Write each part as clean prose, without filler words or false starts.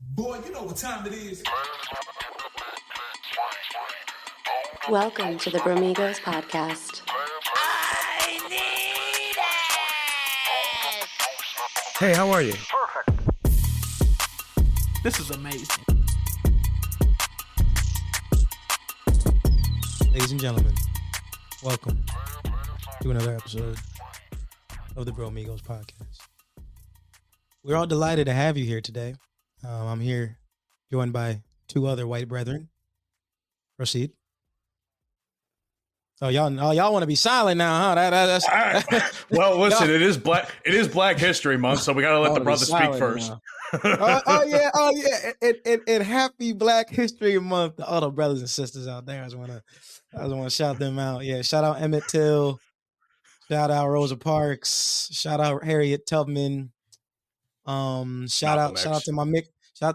Boy, you know what time it is. Welcome to the Bromigos Podcast. I need it! Hey, how are you? This is amazing. Ladies and gentlemen, welcome to another episode of the Bromigos Podcast. We're all delighted to have you here today. I'm here joined by two other white brethren. Proceed. Oh, y'all want to be silent now, huh? That's well, listen, it is Black History Month, so we got to let the brother speak first. oh yeah, and happy Black History Month to all the brothers and sisters out there. I just want to shout them out. Yeah, shout out Emmett Till, shout out Rosa Parks, shout out Harriet Tubman. Shout out to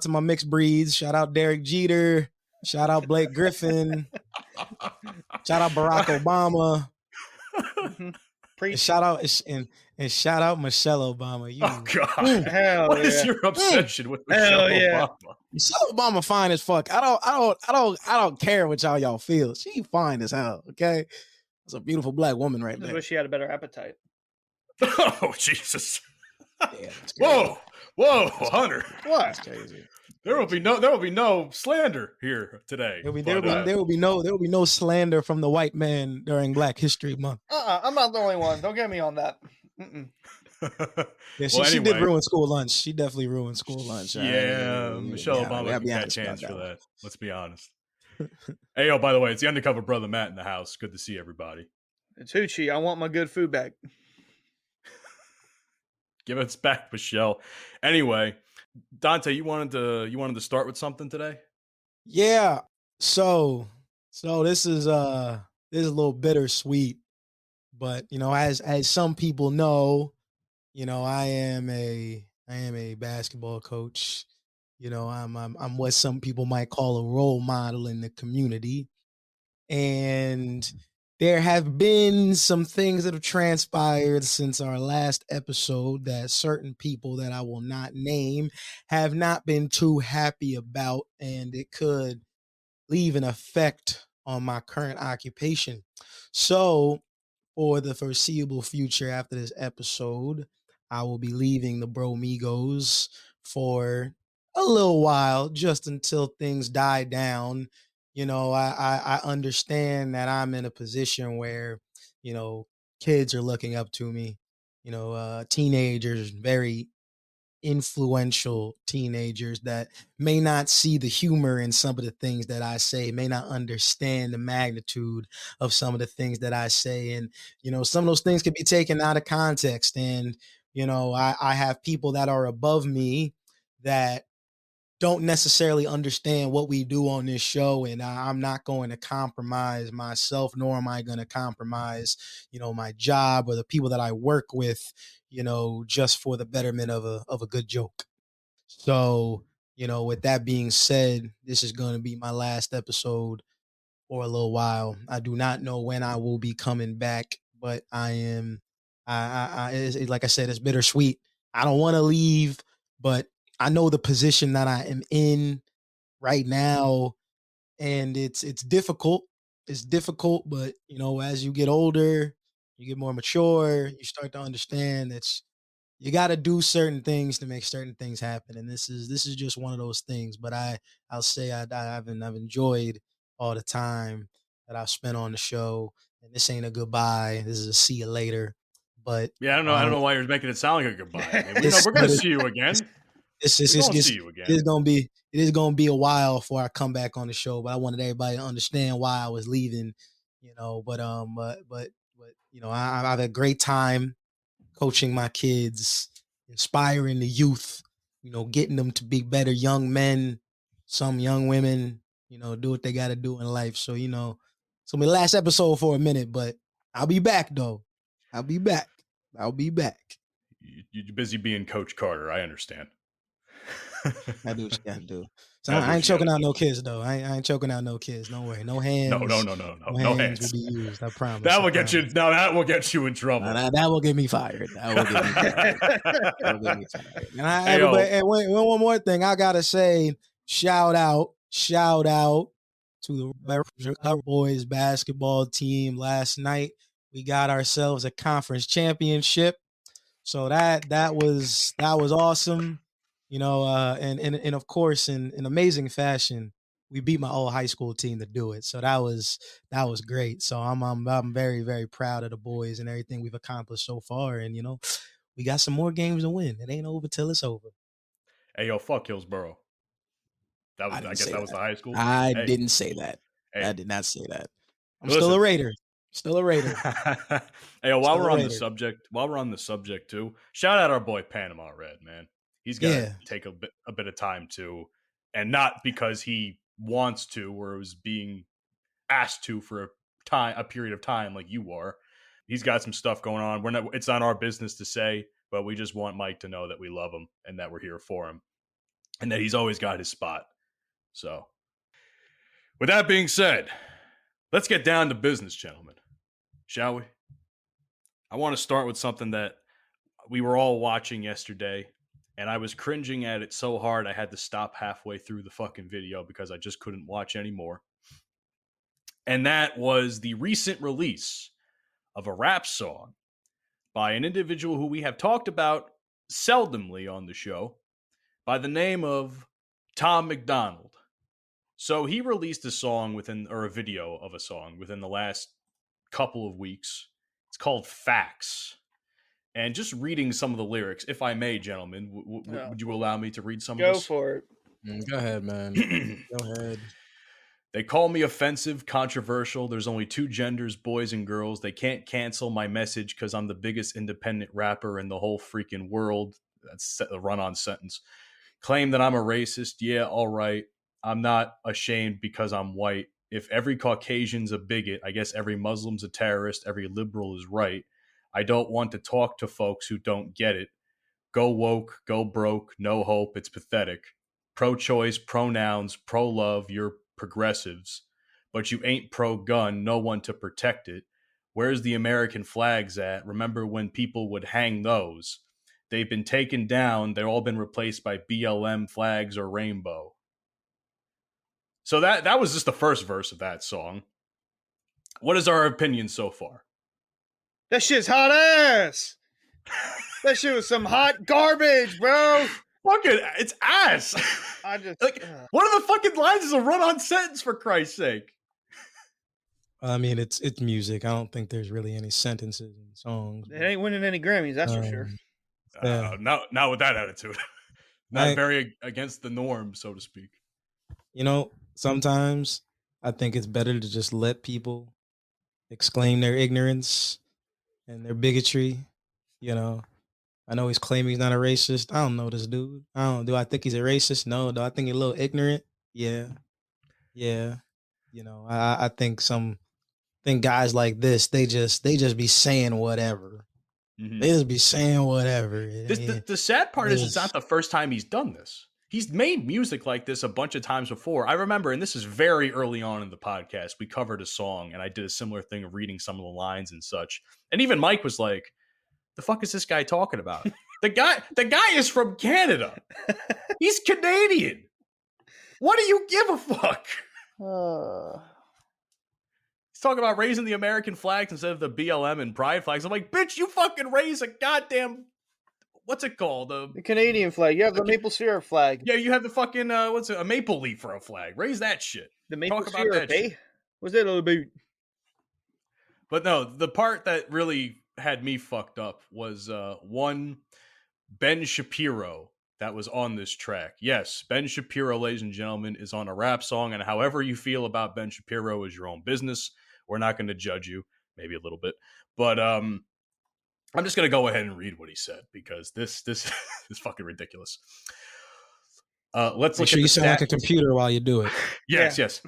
my mixed breeds. Shout out Derek Jeter. Shout out Blake Griffin. Shout out Barack Obama. And shout out Michelle Obama. Oh God! What is your obsession with Michelle Obama? Michelle Obama fine as fuck. I don't care what y'all feel. She fine as hell. Okay, it's a beautiful black woman right there. I wish she had a better appetite. Oh Jesus! Yeah, whoa, Hunter! What? That's crazy. There will be no slander here today. There will be no slander from the white man during Black History Month. I'm not the only one. Don't get me on that. Yeah, she did ruin school lunch. She definitely ruined school lunch. Yeah, Michelle Obama can catch hands for that. Let's be honest. Hey, by the way, it's the Undercover Brotha Matt in the house. Good to see everybody. It's Hoochie. I want my good food back. Give us back, Michelle. Anyway, Dante, you wanted to start with something today? Yeah. So this is a little bittersweet, but as some people know, I am a basketball coach. I'm what some people might call a role model in the community. And there have been some things that have transpired since our last episode that certain people that I will not name have not been too happy about, and it could leave an effect on my current occupation. So for the foreseeable future after this episode, I will be leaving the Bromigos for a little while, just until things die down. I understand that I'm in a position where, kids are looking up to me, teenagers, very influential teenagers that may not see the humor in some of the things that I say, may not understand the magnitude of some of the things that I say. And, some of those things can be taken out of context. And, I have people that are above me that don't necessarily understand what we do on this show, and I'm not going to compromise myself, nor am I going to compromise, my job or the people that I work with, just for the betterment of a good joke. So, with that being said, this is going to be my last episode for a little while. I do not know when I will be coming back, but like I said, it's bittersweet. I don't want to leave, but I know the position that I am in right now, and it's difficult. It's difficult, but as you get older, you get more mature, you start to understand that you got to do certain things to make certain things happen, and this is just one of those things. But I'll say I've enjoyed all the time that I've spent on the show, and this ain't a goodbye. This is a see you later. But yeah, I don't know why you're making it sound like a goodbye. I mean, we're going to see you again. It is gonna be a while before I come back on the show, but I wanted everybody to understand why I was leaving, But I've had a great time coaching my kids, inspiring the youth, getting them to be better young men, some young women, do what they got to do in life. So it's gonna be the last episode for a minute, but I'll be back though. I'll be back. You're busy being Coach Carter. I understand. I do what you gotta do. So I ain't choking out no kids though. I ain't choking out no kids. Don't worry. No hands. No hands will be used. I promise. That will get you. No, that will get you in trouble. That will get me fired. That will get me fired. And one more thing, I gotta say, shout out to the boys basketball team. Last night we got ourselves a conference championship, so that was awesome. You know, and of course, in amazing fashion, we beat my old high school team to do it. So that was great. So I'm very, very proud of the boys and everything we've accomplished so far. And you know, we got some more games to win. It ain't over till it's over. Hey, yo, fuck Hillsboro. I guess that was the high school. I didn't say that. Hey. I did not say that. I'm Listen. Still a Raider. Still a Raider. Hey, yo, while we're on the subject too, shout out our boy Panama Red, man. He's got to take a bit of time too, and not because he wants to or was being asked to for a period of time like you are. He's got some stuff going on. It's not our business to say, but we just want Mike to know that we love him and that we're here for him, and that he's always got his spot. So, with that being said, let's get down to business, gentlemen, shall we? I want to start with something that we were all watching yesterday. And I was cringing at it so hard I had to stop halfway through the fucking video because I just couldn't watch anymore. And that was the recent release of a rap song by an individual who we have talked about seldomly on the show by the name of Tom McDonald. So he released a video of a song within the last couple of weeks. It's called Facts. And just reading some of the lyrics, if I may, gentlemen, would you allow me to read some of this? Go for it. Go ahead, man. Go ahead. They call me offensive, controversial. There's only two genders, boys and girls. They can't cancel my message because I'm the biggest independent rapper in the whole freaking world. That's a run-on sentence. Claim that I'm a racist. Yeah, all right. I'm not ashamed because I'm white. If every Caucasian's a bigot, I guess every Muslim's a terrorist. Every liberal is right. I don't want to talk to folks who don't get it. Go woke, go broke, no hope, it's pathetic. Pro-choice, pronouns, pro-love, you're progressives. But you ain't pro-gun, no one to protect it. Where's the American flags at? Remember when people would hang those? They've been taken down, they've all been replaced by BLM flags or rainbow. So that was just the first verse of that song. What is our opinion so far? That shit's hot ass. That shit was some hot garbage, bro. Fucking, it's ass. I just one of the fucking lines is a run-on sentence, for Christ's sake. I mean, it's music. I don't think there's really any sentences in songs. It ain't winning any Grammys, that's for sure. Not with that attitude. Not very against the norm, so to speak. You know, sometimes I think it's better to just let people exclaim their ignorance and their bigotry. You know, I know he's claiming he's not a racist. I don't know this dude. Do I think he's a racist? No. Do I think he's a little ignorant? Yeah. You know, I think guys like this, they just be saying whatever. Mm-hmm. They just be saying whatever. The sad part is it's not the first time he's done this. He's made music like this a bunch of times before. I remember, and this is very early on in the podcast, we covered a song and I did a similar thing of reading some of the lines and such. And even Mike was like, the fuck is this guy talking about? The guy is from Canada. He's Canadian. What do you give a fuck? He's talking about raising the American flags instead of the BLM and pride flags. I'm like, bitch, you fucking raise a goddamn, what's it called? The Canadian flag. You have the maple syrup flag. Yeah, you have the fucking, a maple leaf for a flag. Raise that shit. The maple syrup, eh? What's that all about? But no, the part that really had me fucked up was one Ben Shapiro that was on this track. Yes, Ben Shapiro, ladies and gentlemen, is on a rap song, and however you feel about Ben Shapiro is your own business. We're not going to judge you, maybe a little bit, but I'm just going to go ahead and read what he said because this is fucking ridiculous. Let's look at you sound like a computer while you do it. Yes.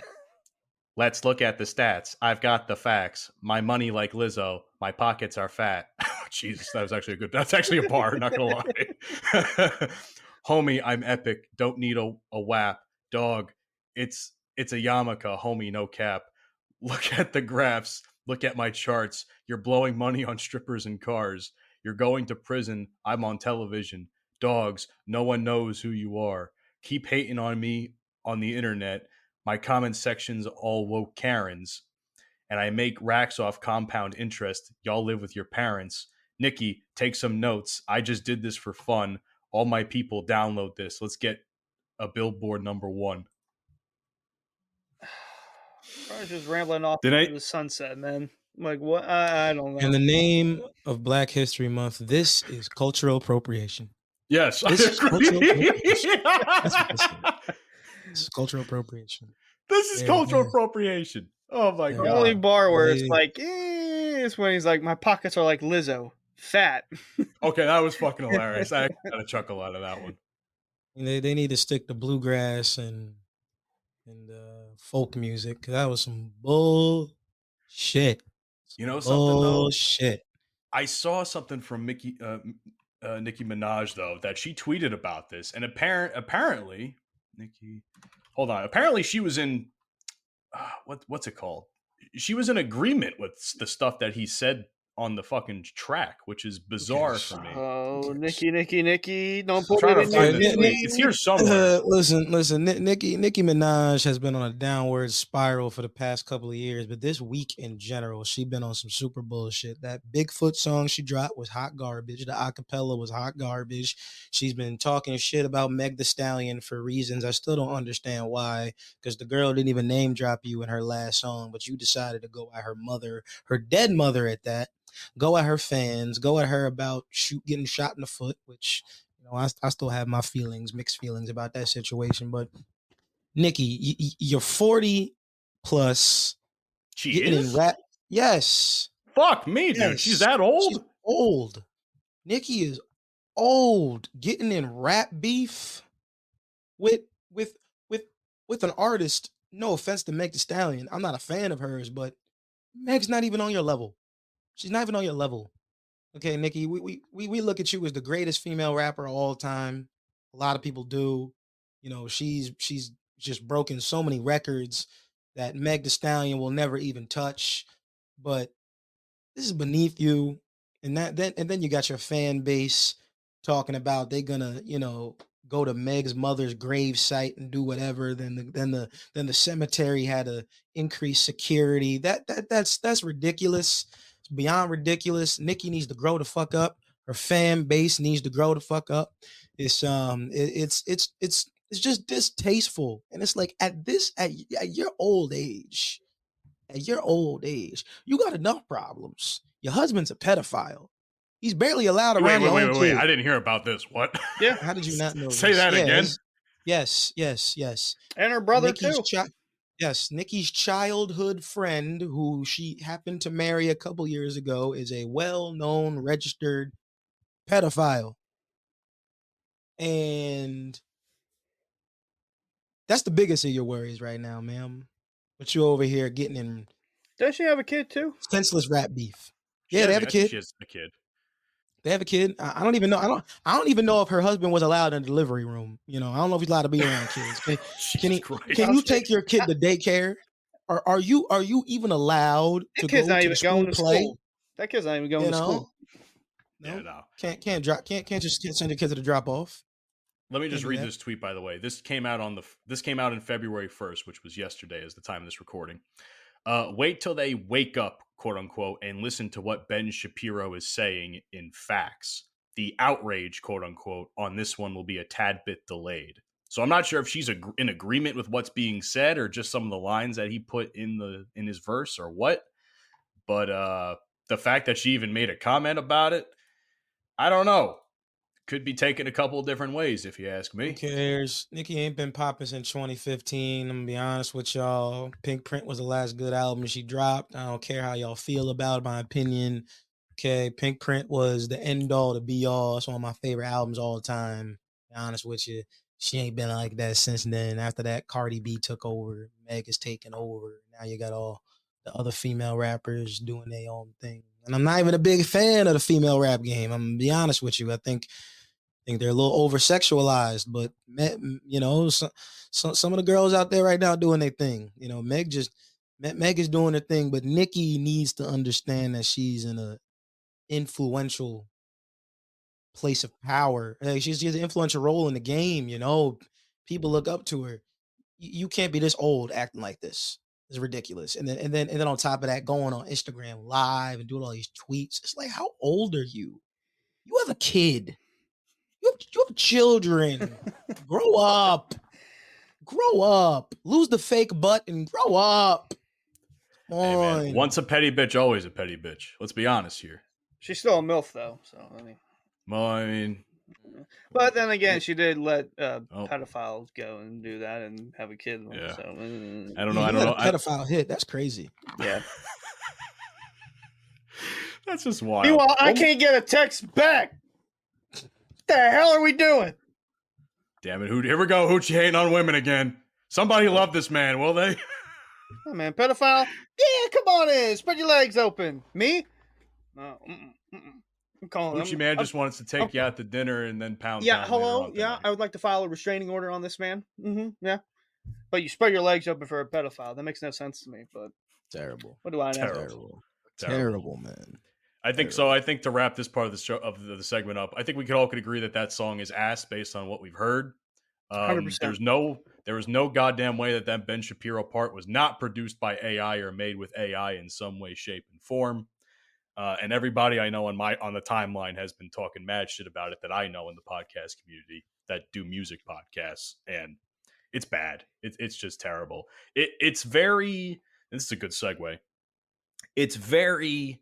Let's look at the stats. I've got the facts. My money like Lizzo. My pockets are fat. Jesus, that's actually a bar, not gonna lie. Homie, I'm epic. Don't need a WAP. Dog, it's a yarmulke. Homie, no cap. Look at the graphs. Look at my charts. You're blowing money on strippers and cars. You're going to prison. I'm on television. Dogs, no one knows who you are. Keep hating on me on the internet. My comment section's all woke Karens. And I make racks off compound interest. Y'all live with your parents. Nikki, take some notes. I just did this for fun. All my people download this. Let's get a Billboard #1. I was just rambling off into the sunset, man. I'm like, what? I don't know. In the name of Black History Month, this is cultural appropriation. Yes, this is cultural appropriation. That's what this is. This is cultural appropriation. This is cultural appropriation. Oh my god! The only bar where it's like, it's when he's like, my pockets are like Lizzo, fat. Okay, that was fucking hilarious. I got a chuckle out of that one. They need to stick to bluegrass and folk music, because that was some bullshit. You know something? Bullshit. I saw something from Nicki Minaj though that she tweeted about this, and apparently Nicki. Hold on. Apparently she was in what's it called? She was in agreement with the stuff that he said on the fucking track, which is bizarre for me. Oh, Nicki, don't put it in your It's here somewhere. Listen. Nicki Minaj has been on a downward spiral for the past couple of years, but this week in general, she's been on some super bullshit. That Bigfoot song she dropped was hot garbage. The acapella was hot garbage. She's been talking shit about Meg Thee Stallion for reasons I still don't understand why, because the girl didn't even name drop you in her last song, but you decided to go at her mother, her dead mother at that. Go at her fans, go at her about getting shot in the foot, which, you know, I still have my mixed feelings about that situation. But Nicki, you're 40 plus. She is? In rap. Yes. Fuck me, dude. Yes. She's that old? She's old. Nicki is old. Getting in rap beef with an artist. No offense to Meg Thee Stallion. I'm not a fan of hers, but Meg's not even on your level. She's not even on your level. Okay, Nicki, we look at you as the greatest female rapper of all time. A lot of people do. You know, she's just broken so many records that Meg Thee Stallion will never even touch. But this is beneath you. And then you got your fan base talking about they're gonna, you know, go to Meg's mother's grave site and do whatever. Then the cemetery had to increase security. That's ridiculous. Beyond ridiculous. Nicki needs to grow the fuck up. Her fan base needs to grow the fuck up. It's just distasteful. And it's like at your old age, you got enough problems. Your husband's a pedophile. He's barely allowed around your own Wait. I didn't hear about this. What? Yeah. How did you not know? Say that again. Yes. And her brother too. Yes, Nicki's childhood friend, who she happened to marry a couple years ago, is a well-known registered pedophile. And that's the biggest of your worries right now, ma'am. But you over here getting in. Does she have a kid too? Senseless rap beef. Yeah, they have a kid. She has a kid. They have a kid. I don't even know. I don't even know if her husband was allowed in the delivery room. You know, I don't know if he's allowed to be around kids. Can you take your kid to daycare? Or are you even allowed to go to school play? That kid's not even going to school. No. Can't just send your kids to the drop off. Let me just read this tweet, by the way. This came out in February 1st, which was yesterday as the time of this recording. Wait till they wake up, quote unquote, and listen to what Ben Shapiro is saying in facts. The outrage, quote unquote, on this one will be a tad bit delayed. So I'm not sure if she's in agreement with what's being said or just some of the lines that he put in his verse or what. But the fact that she even made a comment about it, I don't know. Could be taken a couple of different ways, if you ask me. Who cares? Nicki ain't been popping since 2015. I'm going to be honest with y'all. Pink Print was the last good album she dropped. I don't care how y'all feel about it, my opinion. Okay, Pink Print was the end all, the be all. It's one of my favorite albums all the time. To be honest with you. She ain't been like that since then. After that, Cardi B took over. Meg is taking over. Now you got all the other female rappers doing their own thing. And I'm not even a big fan of the female rap game. I'm going to be honest with you. I think think they're a little over sexualized, but you know, some of the girls out there right now doing their thing. You know, Meg is doing her thing, but Nicki needs to understand that she's in a influential place of power. Like she has an influential role in the game. You know, people look up to her. You can't be this old acting like this. It's ridiculous. And then on top of that, going on Instagram Live and doing all these tweets. It's like, how old are you? You have a kid. You have children. Grow up. Grow up. Lose the fake butt and grow up. Come on. Hey man, once a petty bitch, always a petty bitch. Let's be honest here. She's still a MILF though, so I mean. But then again, she did let pedophiles go and do that and have a kid. Yeah. So I don't know. Pedophile hit. That's crazy. Yeah. That's just wild. Meanwhile, I can't get a text back. What the hell are we doing? Damn it. Here we go. Hoochie hating on women again. Somebody love this man, will they? Oh, man, pedophile? Yeah, come on in. Spread your legs open. Me? No. I'm calling Hoochie man just wants to take you out to dinner and then pound. Yeah, hello. Yeah, I would like to file a restraining order on this man. Yeah. But you spread your legs open for a pedophile. That makes no sense to me, but. Terrible. What do I Terrible, know? man. I think so. I think to wrap this part of the show of the segment up, I think we could agree that song is ass based on what we've heard. 100%. There was no goddamn way that Ben Shapiro part was not produced by AI or made with AI in some way, shape, and form. And everybody I know on the timeline has been talking mad shit about it that I know in the podcast community that do music podcasts, and it's bad. It's just terrible. It's very. This is a good segue. It's very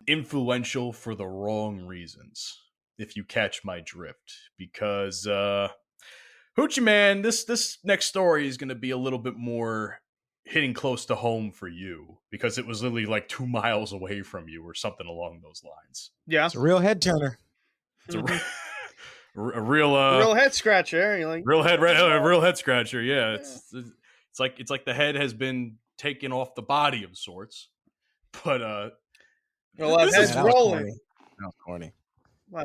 influential for the wrong reasons, if you catch my drift. Because Hoochie man, this next story is going to be a little bit more hitting close to home for you, because it was literally like 2 miles away from you or something along those lines. Yeah, it's a real head turner. It's a real head scratcher. You're like, real head scratcher. Yeah, it's like the head has been taken off the body of sorts, but head's rolling. That was corny.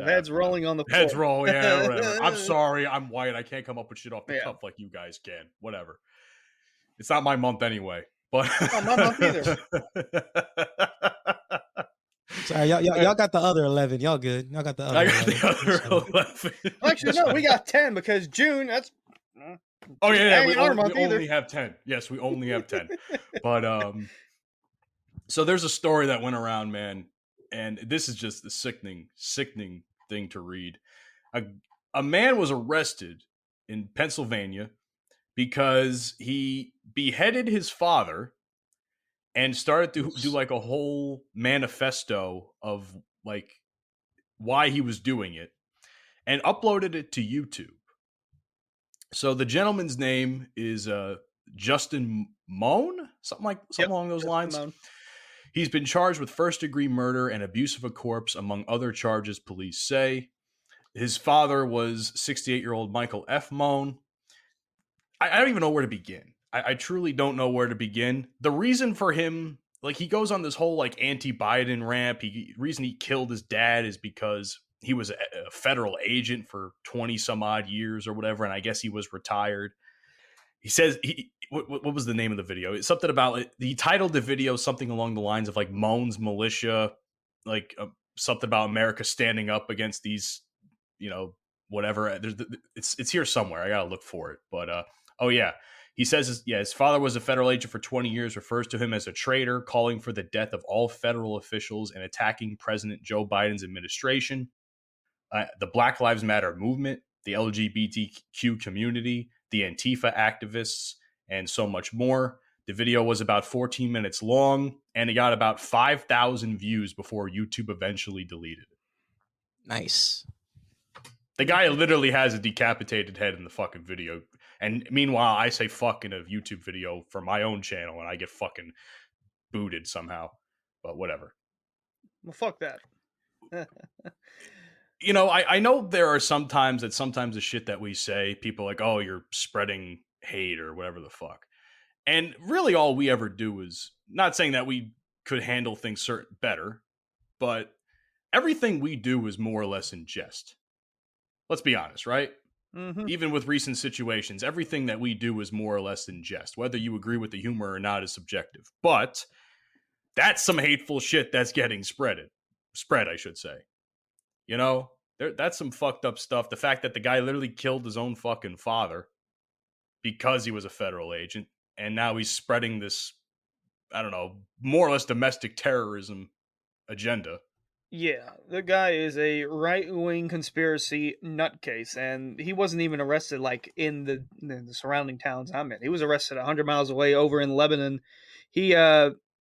Head's rolling on the floor. Heads roll. Yeah, whatever. I'm sorry. I'm white. I can't come up with shit off the cuff like you guys can. Whatever. It's not my month anyway. But not my month either. Sorry, y'all got the other 11. Y'all good? Y'all got the other. I got 11. The other 11. Actually, no, we got 10 because June. That's. Oh yeah, we only have 10. Yes, we only have 10. But so there's a story that went around, man, and this is just a sickening thing to read. A man was arrested in Pennsylvania because he beheaded his father and started to do like a whole manifesto of like why he was doing it and uploaded it to YouTube. So the gentleman's name is Justin Mohn, something along those lines. Mohn. He's been charged with first-degree murder and abuse of a corpse, among other charges, police say. His father was 68-year-old Michael F. Mohn. I don't even know where to begin. I truly don't know where to begin. The reason for him, like, he goes on this whole like anti-Biden rant. Reason he killed his dad is because he was a federal agent for 20 some odd years or whatever, and I guess he was retired. He says what was the name of the video? It's something about it. He titled the video something along the lines of like Mohn's militia, like something about America standing up against these, whatever. It's here somewhere. I gotta look for it. But he says his father was a federal agent for 20 years. Refers to him as a traitor, calling for the death of all federal officials and attacking President Joe Biden's administration. The Black Lives Matter movement, the LGBTQ community, the Antifa activists, and so much more. The video was about 14 minutes long, and it got about 5,000 views before YouTube eventually deleted it. Nice. The guy literally has a decapitated head in the fucking video. And meanwhile, I say fuck in a YouTube video for my own channel, and I get fucking booted somehow. But whatever. Well, fuck that. I know there are sometimes the shit that we say, people are like, oh, you're spreading hate or whatever the fuck. And really all we ever do is, not saying that we could handle things better, but everything we do is more or less in jest. Let's be honest, right? Mm-hmm. Even with recent situations, everything that we do is more or less in jest. Whether you agree with the humor or not is subjective. But that's some hateful shit that's getting spread, I should say. You know, that's some fucked up stuff. The fact that the guy literally killed his own fucking father because he was a federal agent, and now he's spreading this, I don't know, more or less domestic terrorism agenda. Yeah, the guy is a right-wing conspiracy nutcase, and he wasn't even arrested like in the surrounding towns I'm in. He was arrested 100 miles away over in Lebanon. He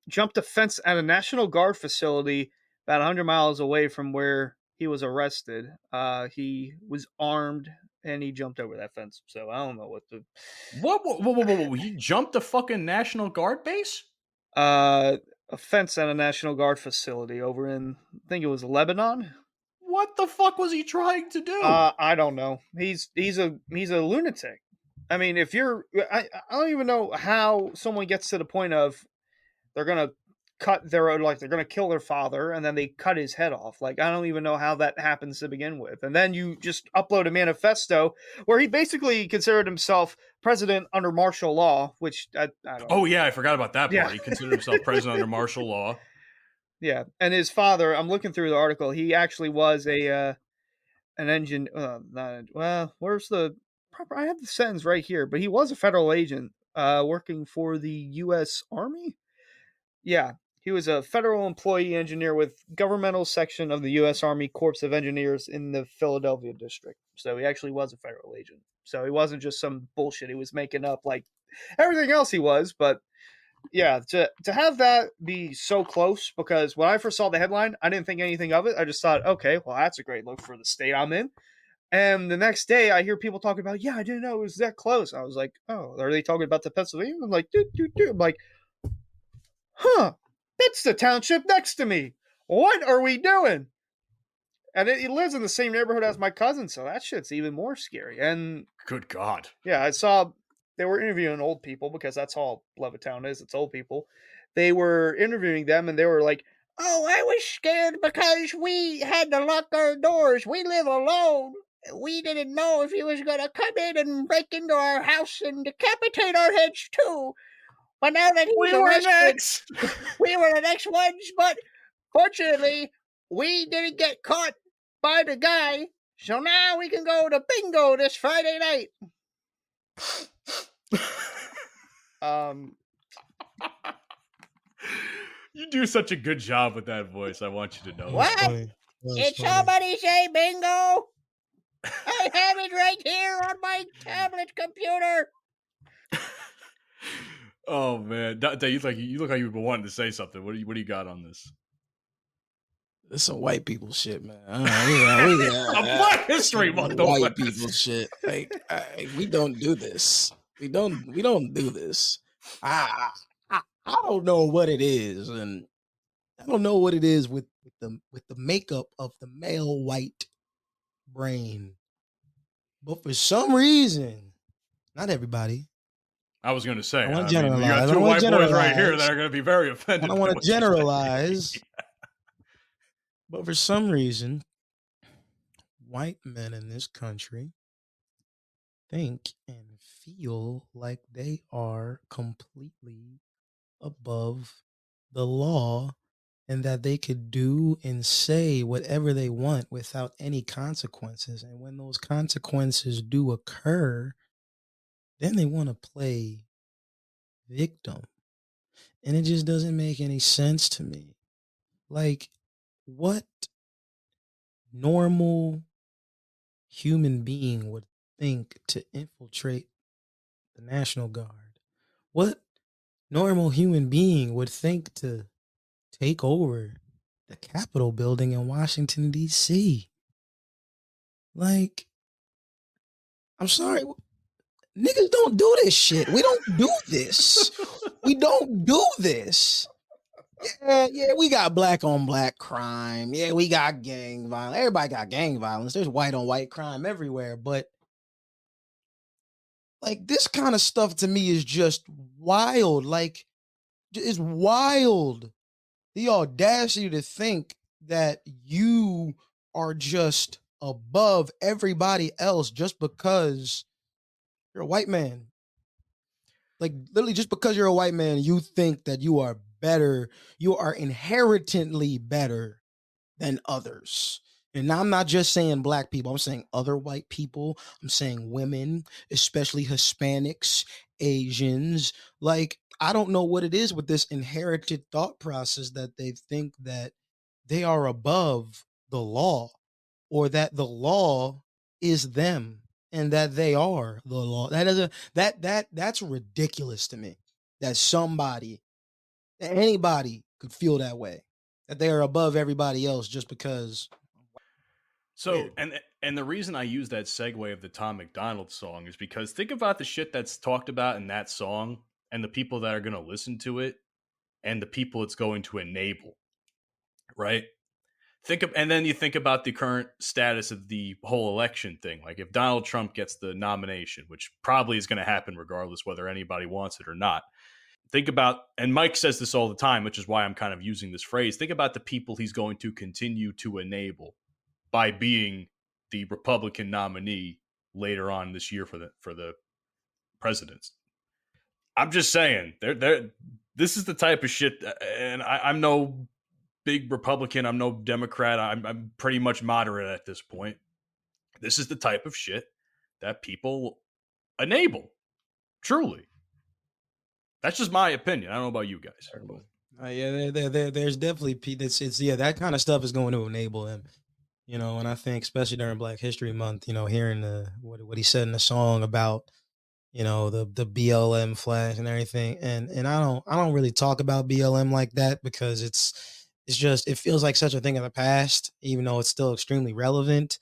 jumped a fence at a National Guard facility about 100 miles away from where he was arrested. He was armed, and he jumped over that fence. So I don't know what the... Whoa. He jumped a fucking National Guard base? A fence at a National Guard facility over in, I think it was Lebanon. What the fuck was he trying to do? I don't know. He's a lunatic. I mean, if you're, I don't even know how someone gets to the point of they're gonna they're gonna kill their father and then they cut his head off. Like, I don't even know how that happens to begin with. And then you just upload a manifesto where he basically considered himself president under martial law, which I don't know. Oh yeah, I forgot about that part. Yeah. He considered himself president under martial law. Yeah, and his father, I'm looking through the article, he actually was an engine. Where's the proper? I have the sentence right here, but he was a federal agent working for the U.S. Army. Yeah, he was a federal employee engineer with governmental section of the U.S. Army Corps of Engineers in the Philadelphia district. So he actually was a federal agent. So he wasn't just some bullshit he was making up like everything else he was, but yeah, to have that be so close, because when I first saw the headline, I didn't think anything of it. I just thought, okay, well, that's a great look for the state I'm in. And the next day, I hear people talking about, yeah, I didn't know it was that close. I was like, oh, are they talking about the Pennsylvania? I'm like, dude. I'm like, huh, that's the township next to me. What are we doing? And he lives in the same neighborhood as my cousin, so that shit's even more scary. And good God. Yeah, I saw they were interviewing old people, because that's all Levittown is. It's old people. They were interviewing them, and they were like, oh, I was scared because we had to lock our doors. We live alone. We didn't know if he was going to come in and break into our house and decapitate our heads, too. But now that he's arrested, we were the next ones. But fortunately, we didn't get caught by the guy. So now we can go to bingo this Friday night. You do such a good job with that voice. I want you to know. What? Did somebody say bingo? I have it right here on my tablet computer. Oh man, you look like you've been wanting to say something. What do you got on this? It's some white people shit, man. Black history, white people shit. Like, we don't do this. We don't do this. I don't know what it is, and I don't know what it is with the makeup of the male white brain. But for some reason, not everybody. I was going to say, I want to generalize. You got two white boys right here that are going to be very offended. I don't want to generalize. But for some reason, white men in this country think and feel like they are completely above the law and that they could do and say whatever they want without any consequences. And when those consequences do occur, then they want to play victim. And it just doesn't make any sense to me. Like, what normal human being would think to infiltrate the National Guard? What normal human being would think to take over the Capitol building in Washington, D.C.? Like, I'm sorry. Niggas don't do this shit. We don't do this. We don't do this. Yeah, we got black on black crime. Yeah, we got gang violence. Everybody got gang violence. There's white on white crime everywhere. But like, this kind of stuff to me is just wild. Like, it's wild. The audacity to think that you are just above everybody else just because you're a white man. Like, literally, just because you're a white man, you think that you are better. You are inherently better than others. And now I'm not just saying black people. I'm saying other white people. I'm saying women, especially Hispanics, Asians. Like, I don't know what it is with this inherited thought process that they think that they are above the law, or that the law is them and that they are the law. That is that's ridiculous to me. That anybody could feel that way, that they are above everybody else just because. So, and the reason I use that segue of the Tom McDonald song is because think about the shit that's talked about in that song and the people that are going to listen to it and the people it's going to enable, right? And then you think about the current status of the whole election thing. Like, if Donald Trump gets the nomination, which probably is going to happen regardless whether anybody wants it or not. Think about, and Mike says this all the time, which is why I'm kind of using this phrase. Think about the people he's going to continue to enable by being the Republican nominee later on this year for the presidents. I'm just saying, this is the type of shit, and I'm no big Republican. I'm no Democrat. I'm pretty much moderate at this point. This is the type of shit that people enable. Truly. That's just my opinion. I don't know about you guys. There's definitely that kind of stuff is going to enable him, and I think especially during Black History Month, hearing what he said in the song about, the BLM flags and everything. And I don't really talk about BLM like that because it feels like such a thing of the past, even though it's still extremely relevant.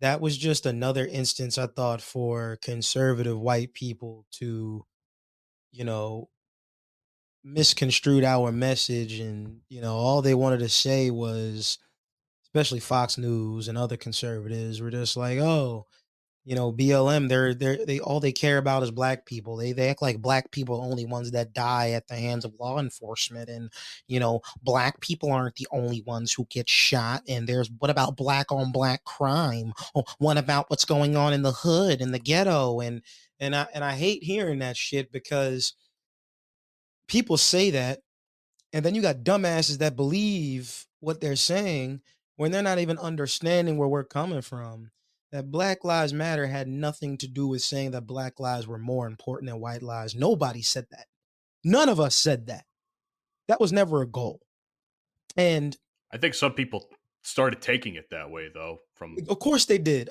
That was just another instance, I thought, for conservative white people to, misconstrued our message. And, all they wanted to say was, especially Fox News and other conservatives, were just like, oh, BLM, they all they care about is black people. They act like black people are only ones that die at the hands of law enforcement. And, black people aren't the only ones who get shot. And what about black on black crime? Oh, what about what's going on in the hood, in the ghetto? And I hate hearing that shit because people say that, and then you got dumbasses that believe what they're saying when they're not even understanding where we're coming from. That Black Lives Matter had nothing to do with saying that black lives were more important than white lives. Nobody said that. None of us said that. That was never a goal. And I think some people started taking it that way, though. Of course they did.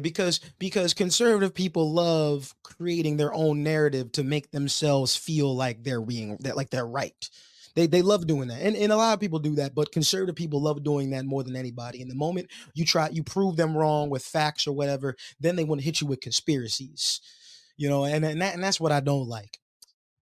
Because conservative people love creating their own narrative to make themselves feel like they're right. They love doing that. And a lot of people do that, but conservative people love doing that more than anybody. And the moment you prove them wrong with facts or whatever, then they want to hit you with conspiracies, and that's what I don't like.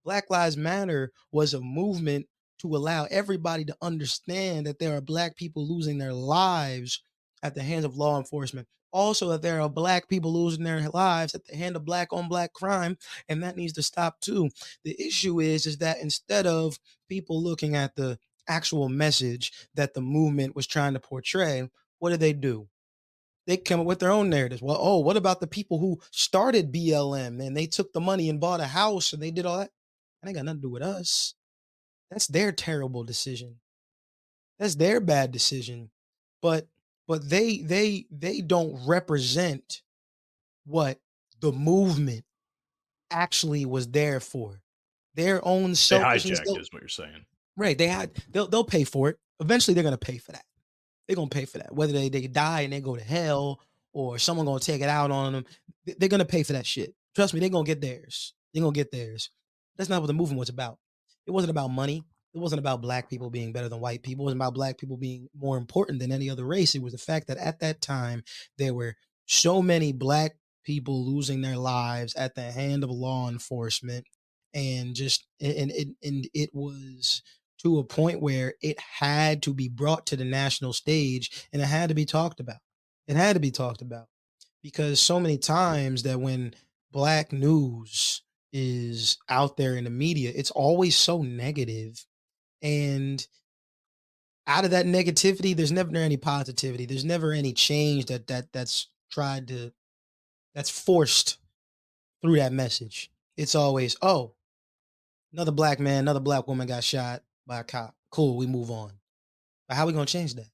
Black Lives Matter was a movement to allow everybody to understand that there are black people losing their lives at the hands of law enforcement. Also, that there are black people losing their lives at the hand of black on black crime, and that needs to stop too. The issue is that instead of people looking at the actual message that the movement was trying to portray, what do? They come up with their own narratives. Well, what about the people who started BLM and they took the money and bought a house and they did all that? That ain't got nothing to do with us. That's their terrible decision. That's their bad decision. But they don't represent what the movement actually was there for. Their own selfishness. They hijacked is what you're saying. Right. They'll pay for it. Eventually they're gonna pay for that. They're gonna pay for that. Whether they die and they go to hell or someone gonna take it out on them, they're gonna pay for that shit. Trust me, they're gonna get theirs. That's not what the movement was about. It wasn't about money. It wasn't about black people being better than white people. It wasn't about black people being more important than any other race. It was the fact that at that time, there were so many black people losing their lives at the hand of law enforcement. And it was to a point where it had to be brought to the national stage and it had to be talked about. It had to be talked about because so many times that when black news is out there in the media, it's always so negative. And out of that negativity, there's never any positivity. There's never any change that's forced through that message. It's always, oh, another black man, another black woman got shot by a cop. Cool, we move on. But how are we going to change that?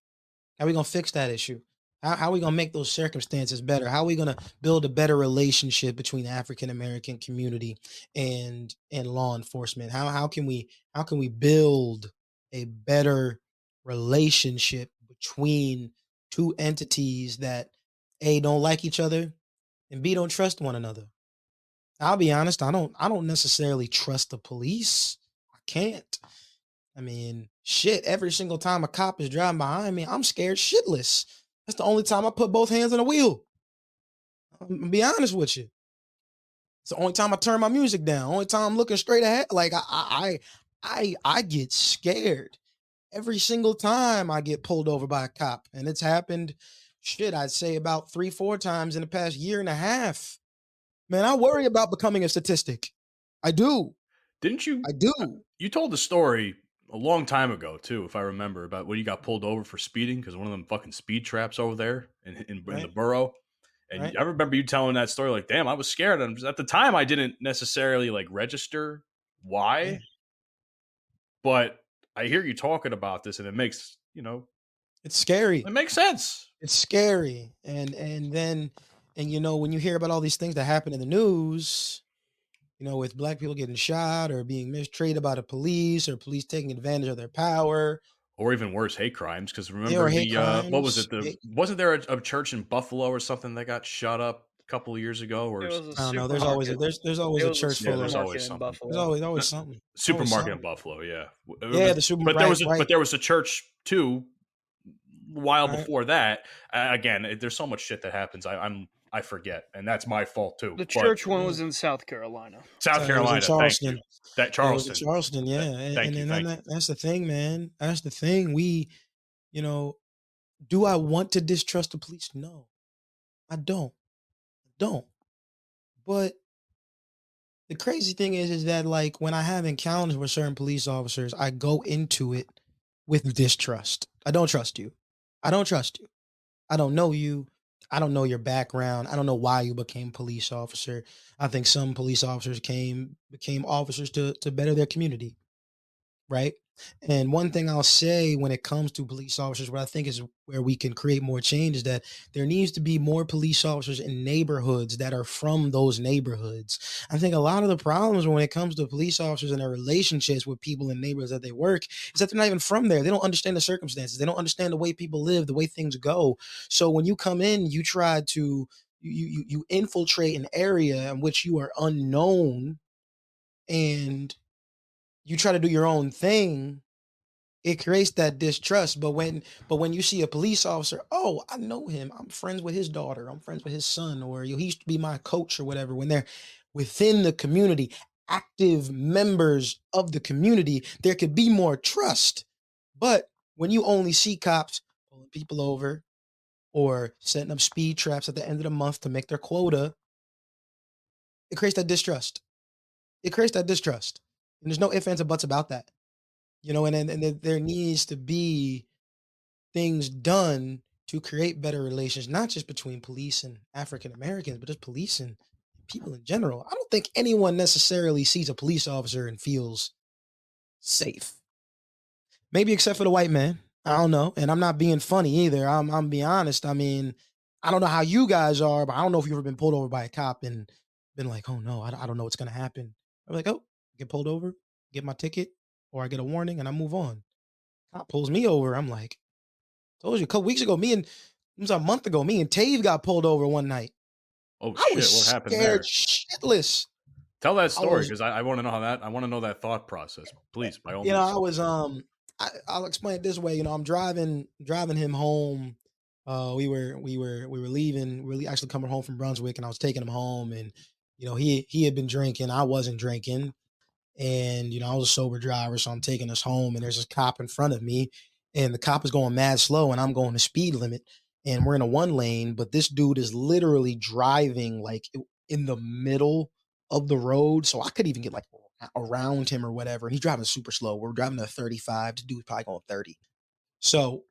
How are we going to fix that issue? How are we going to make those circumstances better? How are we going to build a better relationship between the African-American community and law enforcement? How can we build a better relationship between two entities that A, don't like each other, and B, don't trust one another? I'll be honest, I don't necessarily trust the police. I can't. I mean, shit, every single time a cop is driving behind me, I'm scared shitless. That's the only time I put both hands on the wheel. I'm gonna be honest with you. It's the only time I turn my music down. Only time I'm looking straight ahead. Like I get scared every single time I get pulled over by a cop. And it's happened, shit, I'd say about 3-4 times in the past year and a half. Man, I worry about becoming a statistic. I do. Didn't you? I do. You told the story a long time ago, too, if I remember, about when you got pulled over for speeding because one of them fucking speed traps over there in the borough. And I remember you telling that story like, damn, I was scared. And at the time, I didn't necessarily like register why. Yeah. But I hear you talking about this and it makes, it's scary. It makes sense. It's scary. And then when you hear about all these things that happen in the news, with black people getting shot or being mistreated by the police or police taking advantage of their power. Or even worse, hate crimes. Because remember, what was it? Wasn't there a church in Buffalo or something that got shot up a couple of years ago? Or I don't know. There's always a church full of. There's always something. There's always something. Supermarket in Buffalo, yeah. Yeah, the supermarket. But there was a church too. A while before that. Again, there's so much shit that happens. I forget, and that's my fault too. The church one was in South Carolina. South Carolina, Charleston. Charleston. Charleston, yeah. And that's the thing, man. That's the thing. We, do I want to distrust the police? No, I don't. But the crazy thing is that like when I have encounters with certain police officers, I go into it with distrust. I don't trust you. I don't know you. I don't know your background. I don't know why you became police officer. I think some police officers became officers to better their community, right? And one thing I'll say when it comes to police officers, what I think is where we can create more change is that there needs to be more police officers in neighborhoods that are from those neighborhoods. I think a lot of the problems when it comes to police officers and their relationships with people in neighborhoods that they work is that they're not even from there. They don't understand the circumstances. They don't understand the way people live, the way things go. So when you come in, you try to, you infiltrate an area in which you are unknown and you try to do your own thing, it creates that distrust. But when you see a police officer, oh, I know him. I'm friends with his daughter. I'm friends with his son, or he used to be my coach or whatever. When they're within the community, active members of the community, there could be more trust. But when you only see cops pulling people over or setting up speed traps at the end of the month to make their quota, it creates that distrust. And there's no ifs, ands, or buts about that. And there needs to be things done to create better relations, not just between police and African Americans, but just police and people in general. I don't think anyone necessarily sees a police officer and feels safe. Maybe except for the white man. I don't know. And I'm not being funny either. I'm being honest. I mean, I don't know how you guys are, but I don't know if you've ever been pulled over by a cop and been like, oh no, I don't know what's going to happen. I'm like, oh, get pulled over, get my ticket, or I get a warning and I move on. Cop pulls me over. I'm like, told you a couple weeks ago, it was a month ago, me and Tave got pulled over one night. Oh shit, what happened there? Shitless. Tell that story because I want to know I want to know that thought process. Please, by all means. I was I'll explain it this way. I'm driving him home. We were leaving. We were actually coming home from Brunswick, and I was taking him home, and he had been drinking. I wasn't drinking. And, I was a sober driver, so I'm taking us home, and there's this cop in front of me, and the cop is going mad slow, and I'm going the speed limit, and we're in a one lane, but this dude is literally driving like in the middle of the road, so I could even get like around him or whatever, and he's driving super slow. We're driving at 35. The dude's probably going 30. So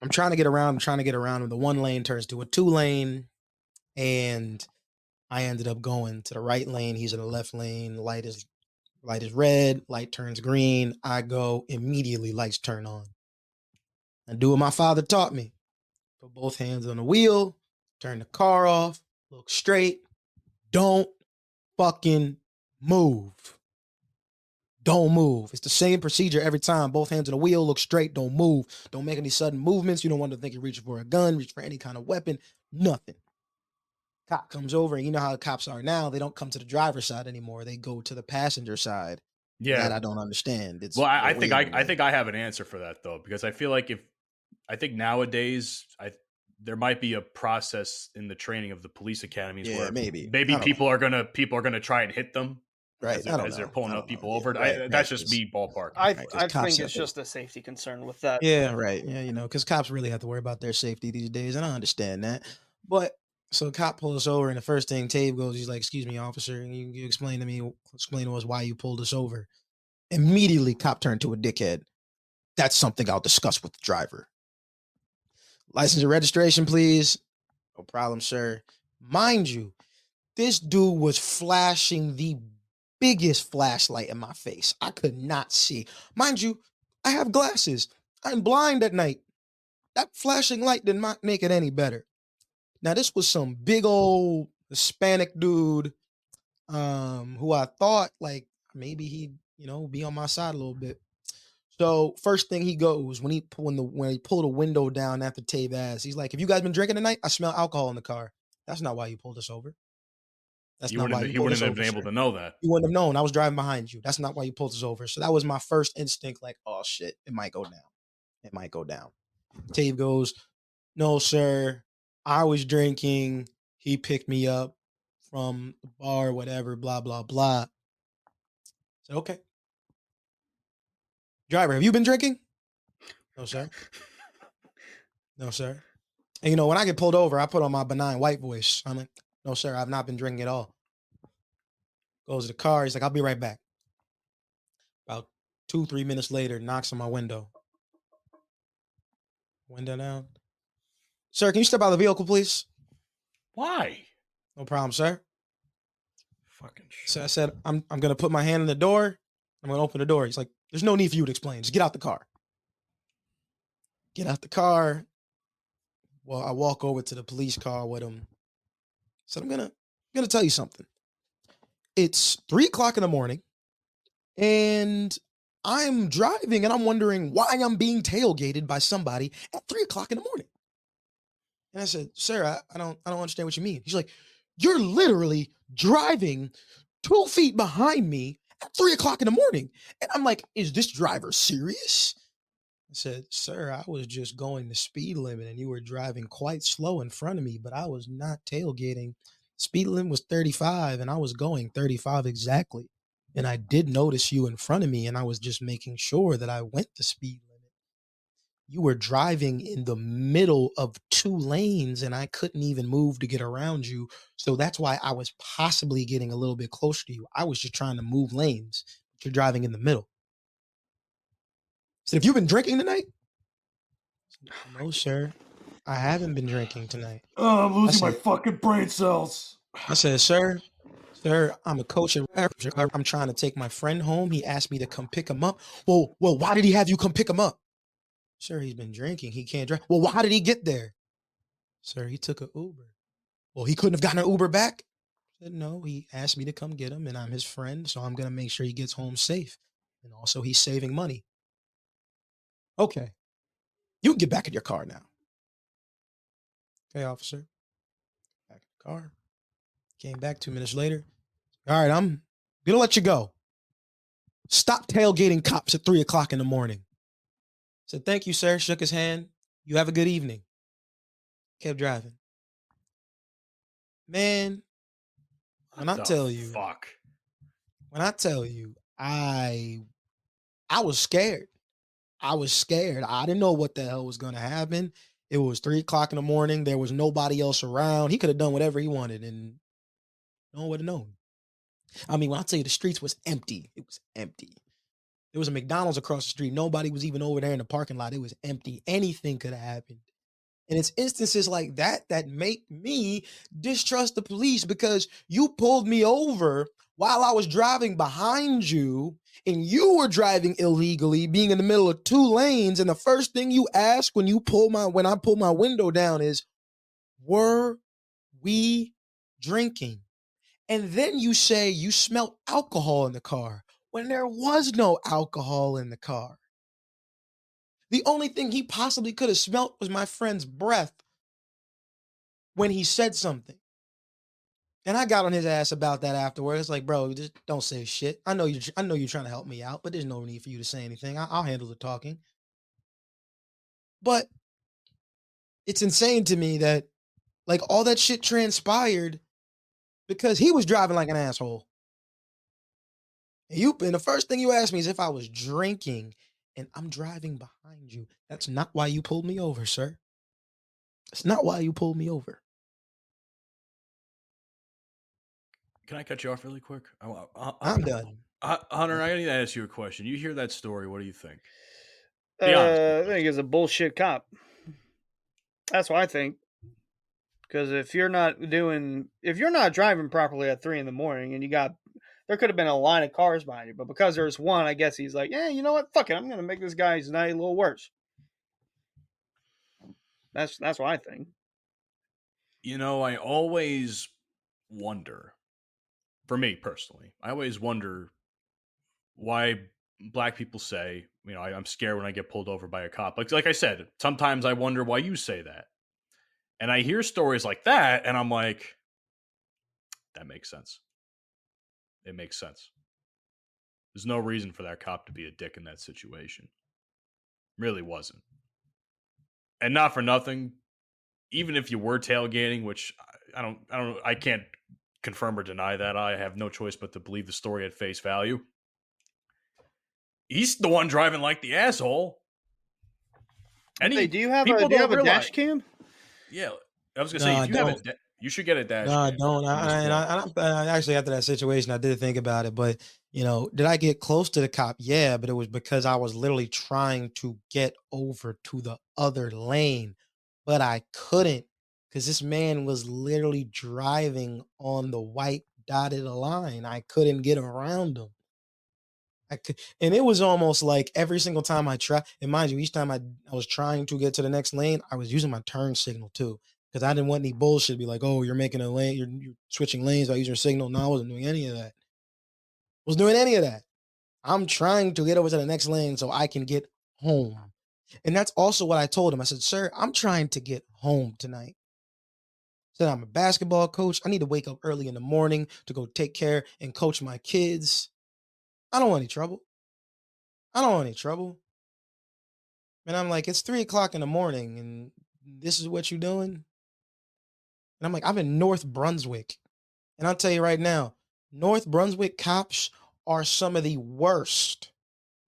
I'm trying to get around, and the 1 lane turns to a 2 lane, and I ended up going to the right lane. He's in the left lane. Light is red. Light turns green. I go immediately. Lights turn on. I do what my father taught me. Put both hands on the wheel. Turn the car off. Look straight. Don't fucking move. Don't move. It's the same procedure every time. Both hands on the wheel. Look straight. Don't move. Don't make any sudden movements. You don't want to think you're reaching for a gun, reach for any kind of weapon. Nothing. Cop comes over, and you know how the cops are now. They don't come to the driver's side anymore. They go to the passenger side. Yeah, that I don't understand. It's I think I have an answer for that though, because I feel like nowadays there might be a process in the training of the police academies where maybe people are gonna try and hit them. Right, as they're pulling up people over. That's just me ballpark. I think it's just a safety concern with that. Yeah, right. Yeah, because cops really have to worry about their safety these days, and I understand that. But so the cop pulls us over, and the first thing Tave goes, he's like, "Excuse me, officer, you explain to us why you pulled us over." Immediately, cop turned to a dickhead. That's something I'll discuss with the driver. License and registration, please. No problem, sir. Mind you, this dude was flashing the biggest flashlight in my face. I could not see. Mind you, I have glasses. I'm blind at night. That flashing light did not make it any better. Now, this was some big old Hispanic dude who I thought like maybe he'd, be on my side a little bit. So first thing he goes, when he pulled the window down after Tave asked, he's like, "Have you guys been drinking tonight? I smell alcohol in the car." That's not why you pulled us over. That's not why you pulled us over. He wouldn't have been able to know that. You wouldn't have known. I was driving behind you. That's not why you pulled us over. So that was my first instinct, like, oh shit, it might go down. It might go down. Tave goes, "No, sir. I was drinking. He picked me up from the bar, whatever, blah, blah, blah." I said, "Okay. Driver, have you been drinking?" "No, sir." "No, sir." And when I get pulled over, I put on my benign white voice. I'm like, "No, sir, I've not been drinking at all." Goes to the car. He's like, "I'll be right back." About 2-3 minutes later, knocks on my window. Window down. "Sir, can you step out of the vehicle, please?" "Why?" "No problem, sir." Fucking shit. So I said, I'm going to put my hand in the door. I'm going to open the door. He's like, "There's no need for you to explain. Just get out the car." Get out the car. Well, I walk over to the police car with him. So I'm going to tell you something. It's 3:00 in the morning, and I'm driving, and I'm wondering why I'm being tailgated by somebody at 3:00 in the morning. And I said, "Sir, I don't understand what you mean." He's like, "You're literally driving 2 feet behind me at 3:00 in the morning." And I'm like, "Is this driver serious?" I said, "Sir, I was just going the speed limit, and you were driving quite slow in front of me, but I was not tailgating. Speed limit was 35, and I was going 35 exactly. And I did notice you in front of me, and I was just making sure that I went the speed limit. You were driving in the middle of 2 lanes, and I couldn't even move to get around you. So that's why I was possibly getting a little bit closer to you. I was just trying to move lanes. But you're driving in the middle." I said, "Have you been drinking tonight?" "No, sir. I haven't been drinking tonight." "Oh, I'm losing my fucking brain cells." I said, Sir, I'm a coach and I'm trying to take my friend home. He asked me to come pick him up." Well, why did he have you come pick him up?" "Sir, he's been drinking. He can't drive." "Well, how did he get there?" "Sir, he took an Uber." "Well, he couldn't have gotten an Uber back?" I said, "No, he asked me to come get him, and I'm his friend, so I'm going to make sure he gets home safe. And also, he's saving money." "Okay. You can get back in your car now." "Okay, officer." Back in the car. Came back 2 minutes later. "All right, I'm going to let you go. Stop tailgating cops at 3:00 in the morning." I said, "Thank you, sir." Shook his hand. "You have a good evening." Kept driving. Man, when I tell you, I was scared. I was scared. I didn't know what the hell was going to happen. It was 3:00 in the morning. There was nobody else around. He could have done whatever he wanted, and no one would have known. I mean, when I tell you the streets was empty, it was empty. There was a McDonald's across the street. Nobody was even over there in the parking lot. It was empty. Anything could have happened. And it's instances like that that make me distrust the police, because you pulled me over while I was driving behind you and you were driving illegally, being in the middle of 2 lanes. And the first thing you ask when I pull my window down is, were we drinking? And then you say you smelled alcohol in the car when there was no alcohol in the car. The only thing he possibly could have smelt was my friend's breath when he said something. And I got on his ass about that afterwards. It's like, bro, just don't say shit. I know you're trying to help me out, but there's no need for you to say anything. I'll handle the talking. But it's insane to me that, like, all that shit transpired because he was driving like an asshole. And the first thing you asked me is if I was drinking, and I'm driving behind you. That's not why you pulled me over, sir. That's not why you pulled me over. Can I cut you off really quick? I'm done. Hunter, I need to ask you a question. You hear that story, what do you think? I think it's a bullshit cop. That's what I think. Because if you're not driving properly at 3 a.m. and there could have been a line of cars behind you, but because there's one, I guess he's like, yeah, you know what? Fuck it. I'm going to make this guy's night a little worse. That's what I think. You know, I always wonder, for me personally, I always wonder why black people say, you know, I'm scared when I get pulled over by a cop. Like I said, sometimes I wonder why you say that. And I hear stories like that, and I'm like, that makes sense. It makes sense. There's no reason for that cop to be a dick in that situation. Really wasn't. And not for nothing, even if you were tailgating, which I can't confirm or deny that. I have no choice but to believe the story at face value. He's the one driving like the asshole. And do you have a dash cam? Yeah, I was gonna say you should get a dash. No, I don't. I actually, after that situation, I did think about it. But, you know, did I get close to the cop? Yeah, but it was because I was literally trying to get over to the other lane, but I couldn't because this man was literally driving on the white dotted line. I couldn't get around him. And it was almost like every single time I tried, and mind you, each time I was trying to get to the next lane, I was using my turn signal too. Because I didn't want any bullshit to be like, oh, you're making a lane, you're switching lanes by using your signal. No, I wasn't doing any of that. I'm trying to get over to the next lane so I can get home. And that's also what I told him. I said, sir, I'm trying to get home tonight. I said, I'm a basketball coach. I need to wake up early in the morning to go take care and coach my kids. I don't want any trouble. And I'm like, it's 3:00 in the morning and this is what you're doing? And I'm like, I'm in North Brunswick. And I'll tell you right now, North Brunswick cops are some of the worst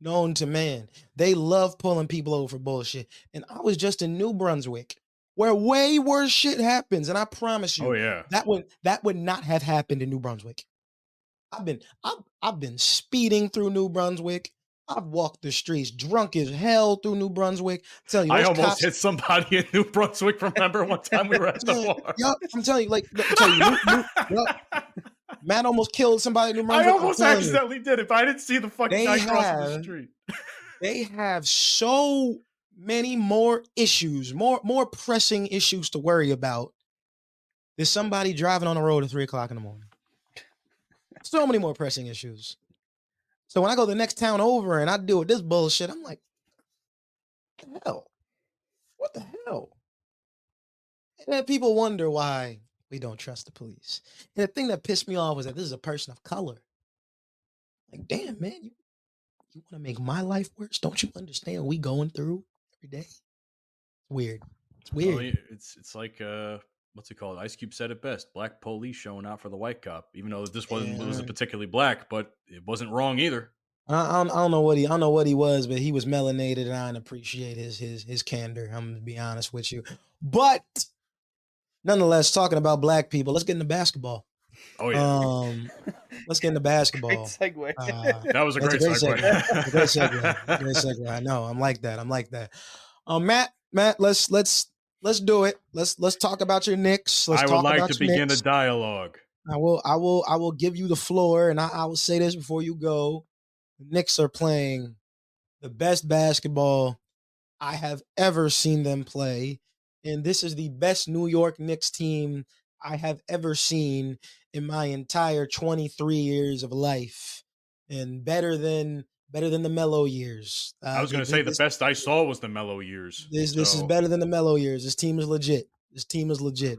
known to man. They love pulling people over for bullshit. And I was just in New Brunswick, where way worse shit happens. And I promise you, that would not have happened in New Brunswick. I've been speeding through New Brunswick. I've walked the streets drunk as hell through New Brunswick. I'm telling you, I almost hit somebody in New Brunswick. Remember one time we were at the bar? Yup, I'm telling you, Matt almost killed somebody in New Brunswick. I almost accidentally did it, but I didn't see the fucking guy crossing the street. They have so many more issues, more pressing issues to worry about. There's somebody driving on the road at 3:00 in the morning. So many more pressing issues. So when I go to the next town over and I deal with this bullshit, I'm like, what the hell? And then people wonder why we don't trust the police. And the thing that pissed me off was that this is a person of color. Like, damn, man, you want to make my life worse? Don't you understand what we going through every day? It's weird. Well, it's like what's it called? Ice Cube said it best: black police showing out for the white cop. Even though this wasn't particularly black, but it wasn't wrong either. I don't know what he was, but he was melanated, and I appreciate his candor. I'm gonna be honest with you. But nonetheless, talking about black people, let's get into basketball. Oh yeah. Let's get into basketball. Great segue. That was a That's great segue. Great segue. Great segue. I know. I'm like that. Matt, let's do it. Let's talk about your Knicks. I would like to begin a dialogue. I will give you the floor, and I will say this before you go. The Knicks are playing the best basketball I have ever seen them play, and this is the best New York Knicks team I have ever seen in my entire 23 years of life, and better than the Melo years. I was going to say the best I saw was the Melo years. This is better than the Melo years. This team is legit.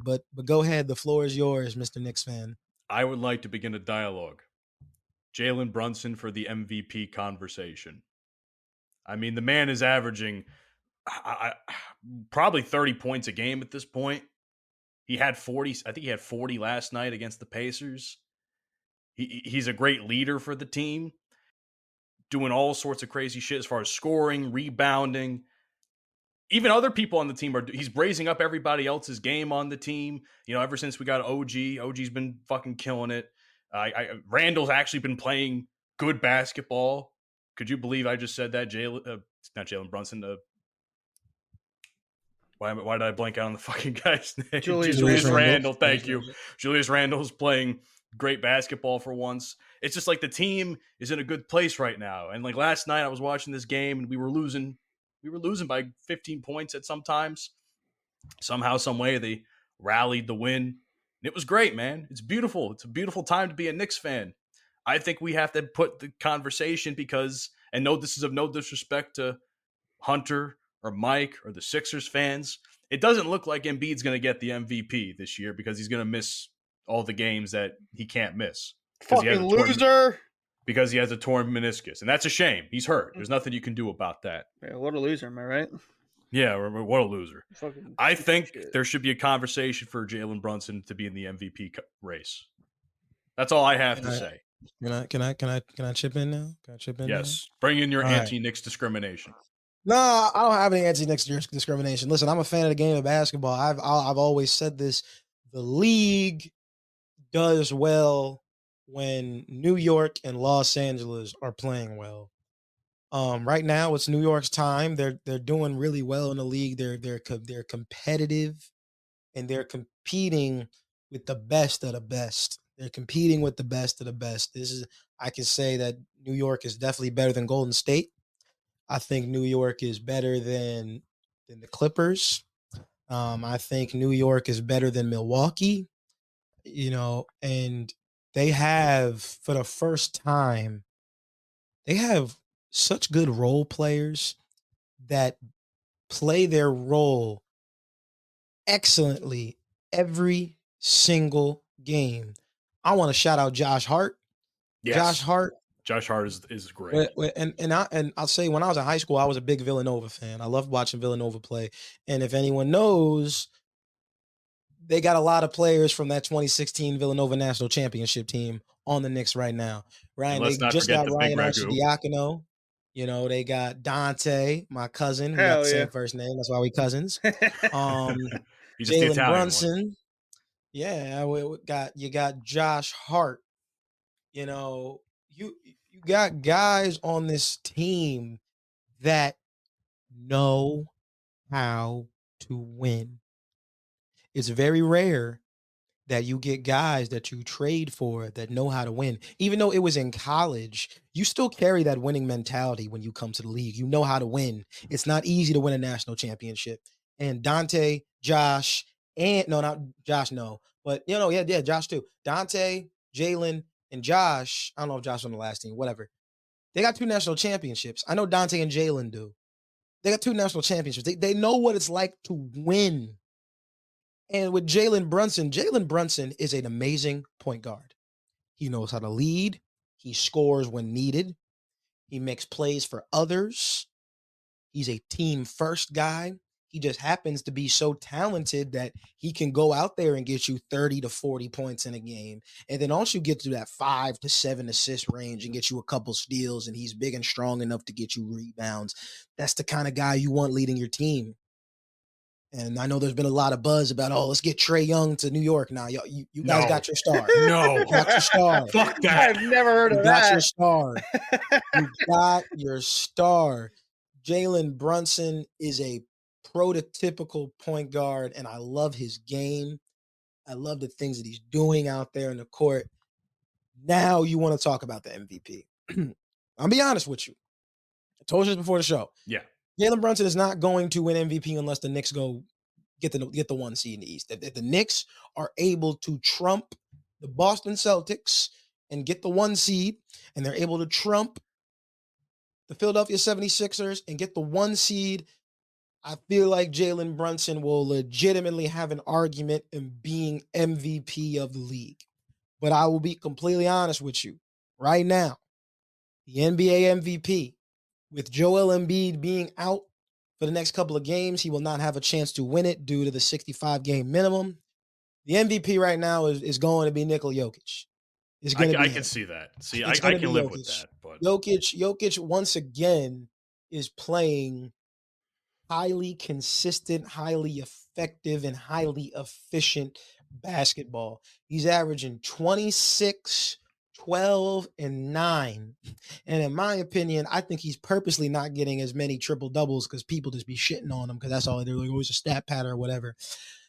But go ahead. The floor is yours, Mr. Knicks fan. I would like to begin a dialogue. Jalen Brunson for the MVP conversation. I mean, the man is averaging probably 30 points a game at this point. He had 40. I think he had 40 last night against the Pacers. He's a great leader for the team, doing all sorts of crazy shit as far as scoring, rebounding. Even other people on the team he's raising up everybody else's game on the team. You know, ever since we got OG's been fucking killing it. Randall's actually been playing good basketball. Could you believe I just said that? Not Jalen Brunson. Why did I blank out on the fucking guy's name? Julius Randle. Thank you. Julius Randle's playing great basketball for once. It's just like the team is in a good place right now. And like last night I was watching this game and we were losing by 15 points at some times. Somehow, some way they rallied the win. And it was great, man. It's beautiful. It's a beautiful time to be a Knicks fan. I think we have to put the conversation because, and no, this is of no disrespect to Hunter or Mike or the Sixers fans. It doesn't look like Embiid's going to get the MVP this year because he's going to miss all the games that he can't miss. Fucking loser. Because he has a torn meniscus. And that's a shame. He's hurt. There's nothing you can do about that. Yeah, what a loser, am I right? Yeah, what a loser. I think shit. There should be a conversation for Jalen Brunson to be in the MVP race. That's all I have to say. Can I chip in now? Can I chip in? Yes. Bring in your anti-Knicks discrimination. No, I don't have any anti-Knicks discrimination. Listen, I'm a fan of the game of basketball. I've always said this. The league does well when New York and Los Angeles are playing well. Right now it's New York's time. They're doing really well in the league. They're competitive, and they're competing with the best of the best. They're competing with the best of the best. I can say that New York is definitely better than Golden State. I think New York is better than the Clippers. I think New York is better than Milwaukee. You know, and they have, for the first time, they have such good role players that play their role excellently every single game. I want to shout out Josh Hart. Yes. Josh Hart is great. And I'll say, when I was in high school, I was a big Villanova fan. I loved watching Villanova play. And if anyone knows, they got a lot of players from that 2016 Villanova National Championship team on the Knicks right now. Ryan, they just got Ryan Arcidiacono. You know, they got Dante, my cousin. We got the same first name. That's why we cousins. Jalen Brunson. One. Yeah, you got Josh Hart. You know, you got guys on this team that know how to win. It's very rare that you get guys that you trade for that know how to win. Even though it was in college, you still carry that winning mentality when you come to the league. You know how to win. It's not easy to win a national championship. And Dante, Josh, and not Josh, no. But, you know, yeah, Josh too. Dante, Jalen, and Josh, I don't know if Josh on the last team, whatever. They got 2 national championships. I know Dante and Jalen do. They got 2 national championships. They know what it's like to win. And with Jalen Brunson is an amazing point guard. He knows how to lead. He scores when needed. He makes plays for others. He's a team first guy. He just happens to be so talented that he can go out there and get you 30 to 40 points in a game. And then once you get to that 5 to 7 assist range and get you a couple steals, and he's big and strong enough to get you rebounds, that's the kind of guy you want leading your team. And I know there's been a lot of buzz about, let's get Trae Young to New York now. You guys got your star. No. You got your star. Fuck that. I've never heard of You that. got your star. You got your star. Jalen Brunson is a prototypical point guard, and I love his game. I love the things that he's doing out there in the court. Now you want to talk about the MVP. I'll be honest with you. I told you this before the show. Yeah. Jalen Brunson is not going to win MVP unless the Knicks go get the 1 seed in the East. If the Knicks are able to trump the Boston Celtics and get the 1 seed, and they're able to trump the Philadelphia 76ers and get the 1 seed, I feel like Jalen Brunson will legitimately have an argument in being MVP of the league. But I will be completely honest with you. Right now, the NBA MVP, with Joel Embiid being out for the next couple of games, he will not have a chance to win it due to the 65-game minimum. The MVP right now is going to be Nikola Jokic. I can see that. See, I can live with that. But Jokic once again is playing highly consistent, highly effective, and highly efficient basketball. He's averaging 26, 12, and 9. And in my opinion, I think he's purposely not getting as many triple doubles because people just be shitting on him because that's all they're like, oh, it's a stat pattern or whatever.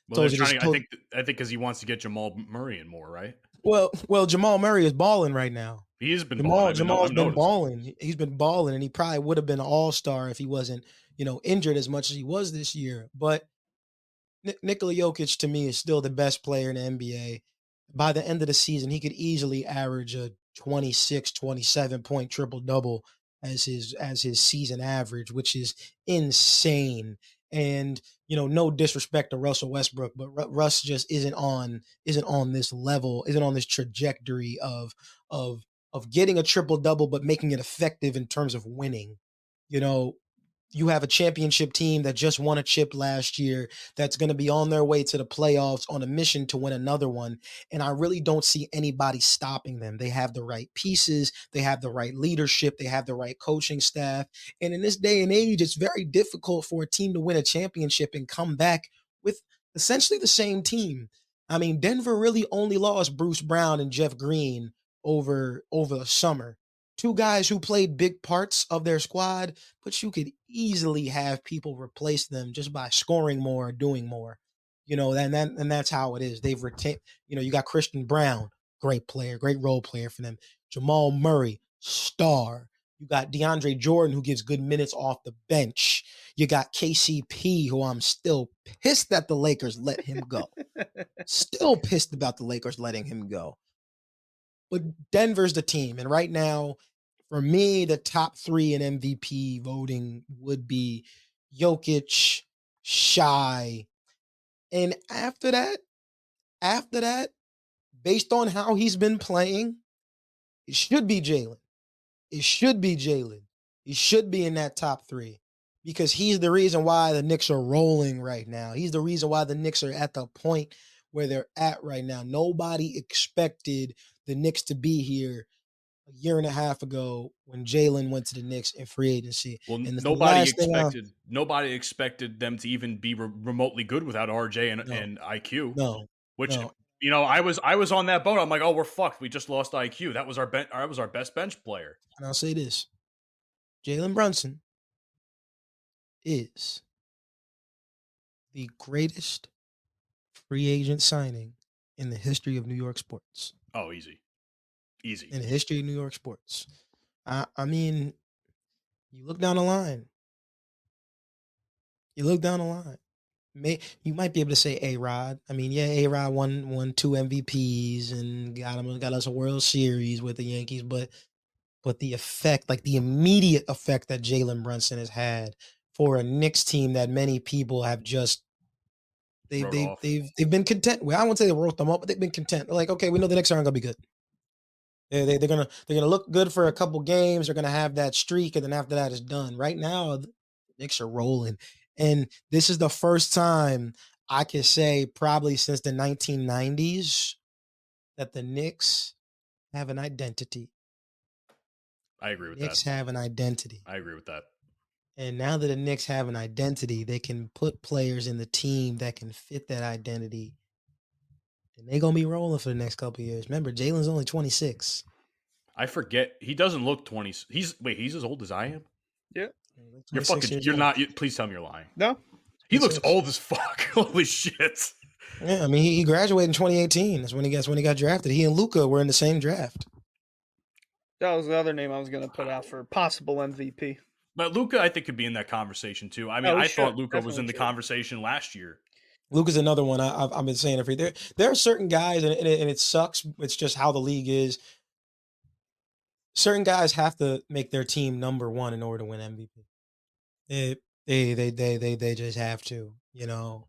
Well, I think because he wants to get Jamal Murray in more, right? Well, Jamal Murray is balling right now. He has been balling. Jamal's been balling. He's been balling, and he probably would have been an all-star if he wasn't, injured as much as he was this year. But Nikola Jokic, to me, is still the best player in the NBA. By the end of the season, he could easily average a 26, 27-point triple-double as his season average, which is insane. And, no disrespect to Russell Westbrook, but Russ just isn't on this level, isn't on this trajectory of getting a triple-double, but making it effective in terms of winning. You have a championship team that just won a chip last year that's going to be on their way to the playoffs on a mission to win another one. And I really don't see anybody stopping them. They have the right pieces. They have the right leadership. They have the right coaching staff. And in this day and age, it's very difficult for a team to win a championship and come back with essentially the same team. I mean, Denver really only lost Bruce Brown and Jeff Green over the summer. 2 guys who played big parts of their squad, but you could easily have people replace them just by scoring more or doing more. And that's how it is. They've retained, you got Christian Brown, great player, great role player for them. Jamal Murray, star. You got DeAndre Jordan, who gives good minutes off the bench. You got KCP, who I'm still pissed that the Lakers let him go. Still pissed about the Lakers letting him go. But Denver's the team. And right now, for me, the top 3 in MVP voting would be Jokic, Shai. And after that, based on how he's been playing, it should be Jalen. He should be in that top 3 because he's the reason why the Knicks are rolling right now. He's the reason why the Knicks are at the point where they're at right now. Nobody expected the Knicks to be here a year and a half ago when Jalen went to the Knicks in free agency. Well, and nobody expected them to even be remotely good without RJ and IQ. No, which I was on that boat. I'm like, oh, we're fucked. We just lost IQ. That was our best bench player. And I'll say this: Jalen Brunson is the greatest free agent signing in the history of New York sports. Oh, easy. In the history of New York sports. I mean, you look down the line. You might be able to say A-Rod. I mean, yeah, A-Rod won 2 MVPs and got us a World Series with the Yankees, but the effect, like the immediate effect that Jalen Brunson has had for a Knicks team that many people have just they've been content. Well, I won't say they wrote them up, but they've been content. They're like, okay, we know the Knicks aren't gonna be good. They're gonna look good for a couple games. They're gonna have that streak, and then after that, it's done. Right now, the Knicks are rolling, and this is the first time I can say probably since the 1990s that the Knicks have an identity. I agree with Knicks that. have an identity. I agree with that. And now that the Knicks have an identity, they can put players in the team that can fit that identity. And they're going to be rolling for the next couple of years. Remember, Jalen's only 26. I forget. He doesn't look 20. He's as old as I am? Yeah. You're fucking, you're not, please tell me you're lying. No. He looks old as fuck. Holy shit. Yeah, I mean, he graduated in 2018. That's when he got drafted. He and Luka were in the same draft. That was the other name I was going to put out for possible MVP. But Luka, I think, could be in that conversation too. I mean, I thought Luka was in the conversation last year. Luka's another one. I've been saying there are certain guys, and it sucks. It's just how the league is. Certain guys have to make their team number one in order to win MVP. They just have to. You know,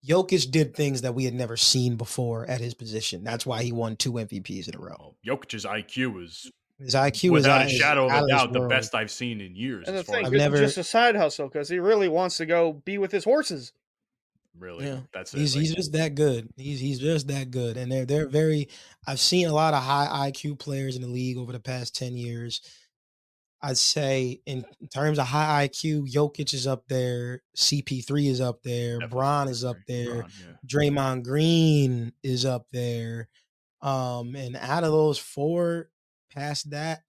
Jokic did things that we had never seen before at his position. That's why he won 2 MVPs in a row. Jokic's IQ is without a shadow of a doubt the best I've seen in years. And the thing, it's just a side hustle because he really wants to go be with his horses. Really, yeah. That's it. He's just that good. He's just that good, and they're very. I've seen a lot of high IQ players in the league over the past 10 years. I'd say in terms of high IQ, Jokic is up there. CP3 is up there. Bron is up there. Draymond Green is up there. And out of those 4, past that,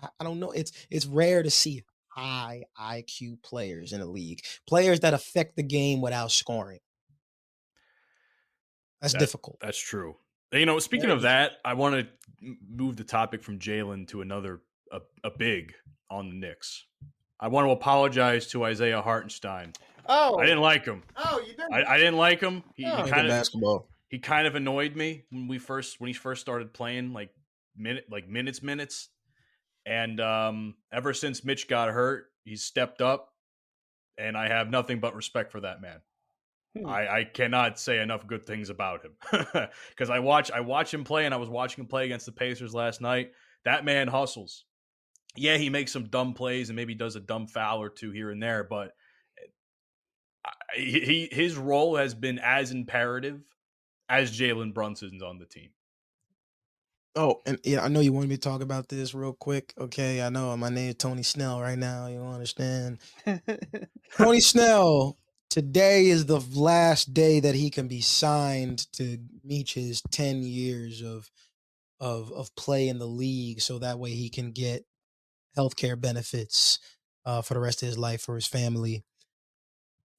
I don't know. It's rare to see high IQ players in the league. Players that affect the game without scoring. That's difficult. That's true. You know, speaking of that, I want to move the topic from Jalen to another a big on the Knicks. I want to apologize to Isaiah Hartenstein. Oh, I didn't like him. Oh, you didn't. I didn't like him. He basketball. He kind of annoyed me when he first started playing, like minutes. And ever since Mitch got hurt, he's stepped up, and I have nothing but respect for that man. I cannot say enough good things about him because I watch him play, and I was watching him play against the Pacers last night. That man hustles. Yeah, he makes some dumb plays and maybe does a dumb foul or two here and there, but his role has been as imperative as Jalen Brunson's on the team. Oh, and yeah, I know you wanted me to talk about this real quick. Okay, I know my name is Tony Snell right now. You understand? Tony Snell. Today is the last day that he can be signed to reach his 10 years of play in the league, so that way he can get healthcare benefits for the rest of his life for his family.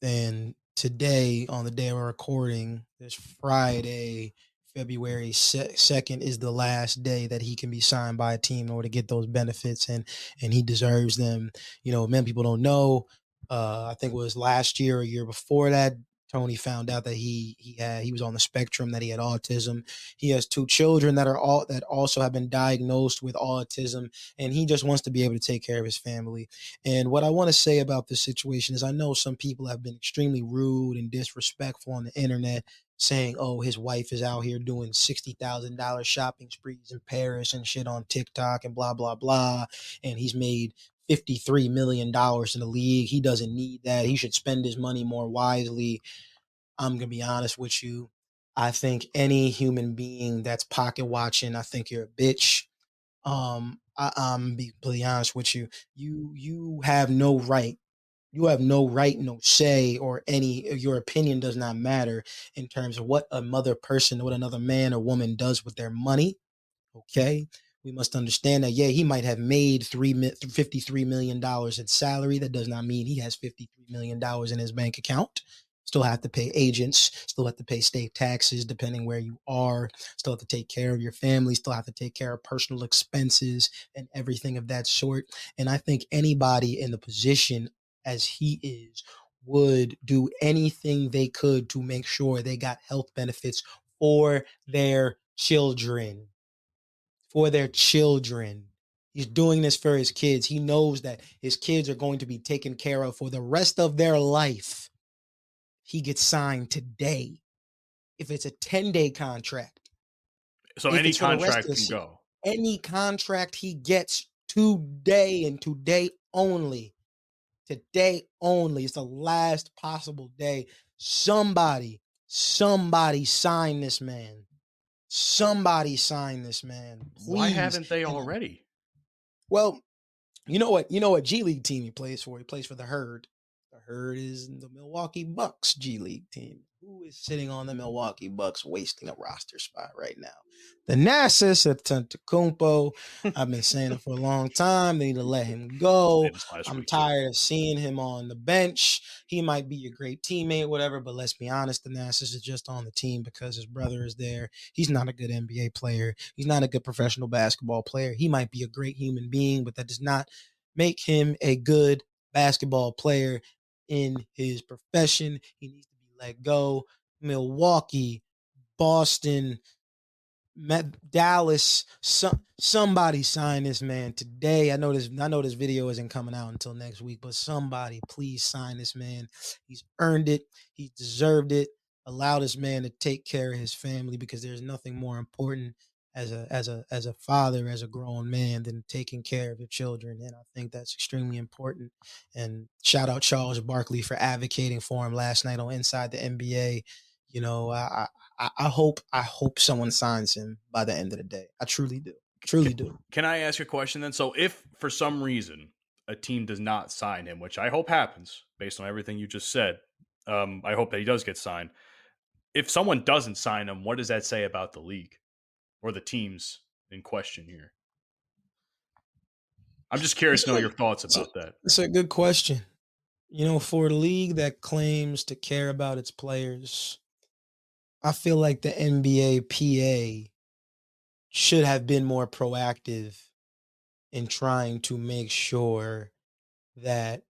And today, on the day we're recording, this Friday, February 2nd, is the last day that he can be signed by a team in order to get those benefits, and he deserves them. You know, many people don't know. I think it was last year or a year before that, Tony found out that he was on the spectrum, that he had autism. He has 2 children that also have been diagnosed with autism, and he just wants to be able to take care of his family. And what I want to say about this situation is, I know some people have been extremely rude and disrespectful on the internet, saying, oh, his wife is out here doing $60,000 shopping sprees in Paris and shit on TikTok and blah, blah, blah. And he's made $53 million in the league. He doesn't need that. He should spend his money more wisely. I'm going to be honest with you. I think any human being that's pocket watching, I think you're a bitch. I'm be completely honest with you. You have no right. You have no right, no say, or your opinion does not matter in terms of what another person, what another man or woman does with their money. Okay. We must understand that, yeah, he might have made $53 million in salary. That does not mean he has $53 million in his bank account. Still have to pay agents, still have to pay state taxes, depending where you are, still have to take care of your family, still have to take care of personal expenses and everything of that sort. And I think anybody in the position as he is would do anything they could to make sure they got health benefits for their children. He's doing this for his kids. He knows that his kids are going to be taken care of for the rest of their life. He gets signed today. If it's a 10-day contract. So any contract can go. Any contract he gets today and today only. Today only. It's the last possible day. Somebody sign this man. Somebody sign this man. Please. Why haven't they already? Well, You know what G League team he plays for? He plays for the Herd. The Herd is the Milwaukee Bucks G League team. Who is sitting on the Milwaukee Bucks wasting a roster spot right now? The Nasus Antetokounmpo. I've been saying it for a long time. They need to let him go. I'm tired of seeing him on the bench. He might be a great teammate, whatever, but let's be honest, the Nasus is just on the team because his brother is there. He's not a good NBA player. He's not a good professional basketball player. He might be a great human being, but that does not make him a good basketball player in his profession. He needs to be let go. Milwaukee, Boston, Dallas, somebody sign this man today. I know this video isn't coming out until next week, but somebody please sign this man. He's earned it. He deserved it. Allow this man to take care of his family, because there's nothing more important as a father, as a grown man, than taking care of your children. And I think that's extremely important. And shout out Charles Barkley for advocating for him last night on Inside the NBA. You know, I hope someone signs him by the end of the day. I truly do. Can I ask a question then? So if for some reason a team does not sign him, which I hope happens based on everything you just said, I hope that he does get signed. If someone doesn't sign him, what does that say about the league or the teams in question here? I'm just curious to know your thoughts about that. It's a good question. You know, for a league that claims to care about its players, I feel like the NBA PA should have been more proactive in trying to make sure that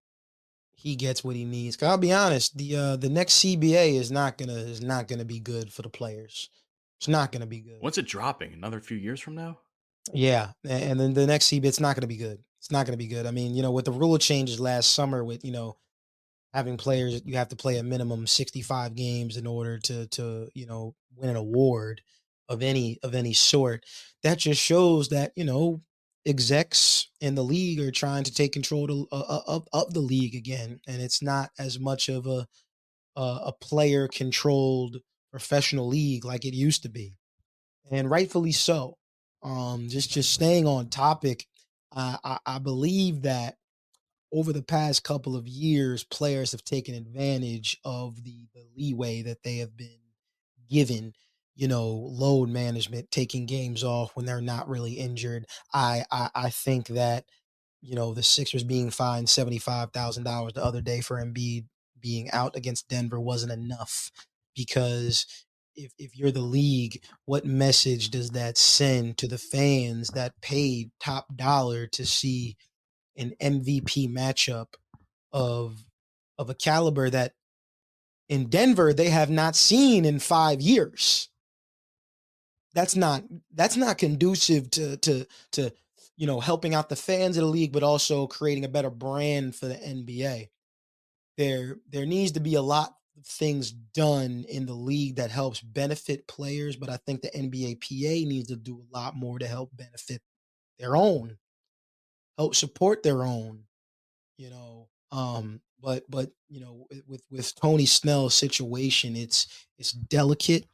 he gets what he needs. 'Cause I'll be honest, the next CBA is not gonna be good for the players. It's not gonna be good. When's it dropping? Another few years from now? Yeah, and then the next CBA, it's not gonna be good. It's not gonna be good. I mean, you know, with the rule changes last summer, with having players, you have to play a minimum 65 games in order to win an award of any sort. That just shows that execs in the league are trying to take control of the league again, and it's not as much of a player controlled professional league like it used to be, and rightfully so. Just staying on topic, I believe that over the past couple of years, players have taken advantage of the leeway that they have been given, load management, taking games off when they're not really injured. I think that, the Sixers being fined $75,000 the other day for Embiid being out against Denver wasn't enough, because if you're the league, what message does that send to the fans that paid top dollar to see an MVP matchup of a caliber that in Denver they have not seen in 5 years? That's not conducive to helping out the fans of the league, but also creating a better brand for the NBA. There needs to be a lot of things done in the league that helps benefit players, but I think the NBA PA needs to do a lot more to help benefit their own, help support their own. But with Tony Snell's situation, it's delicate.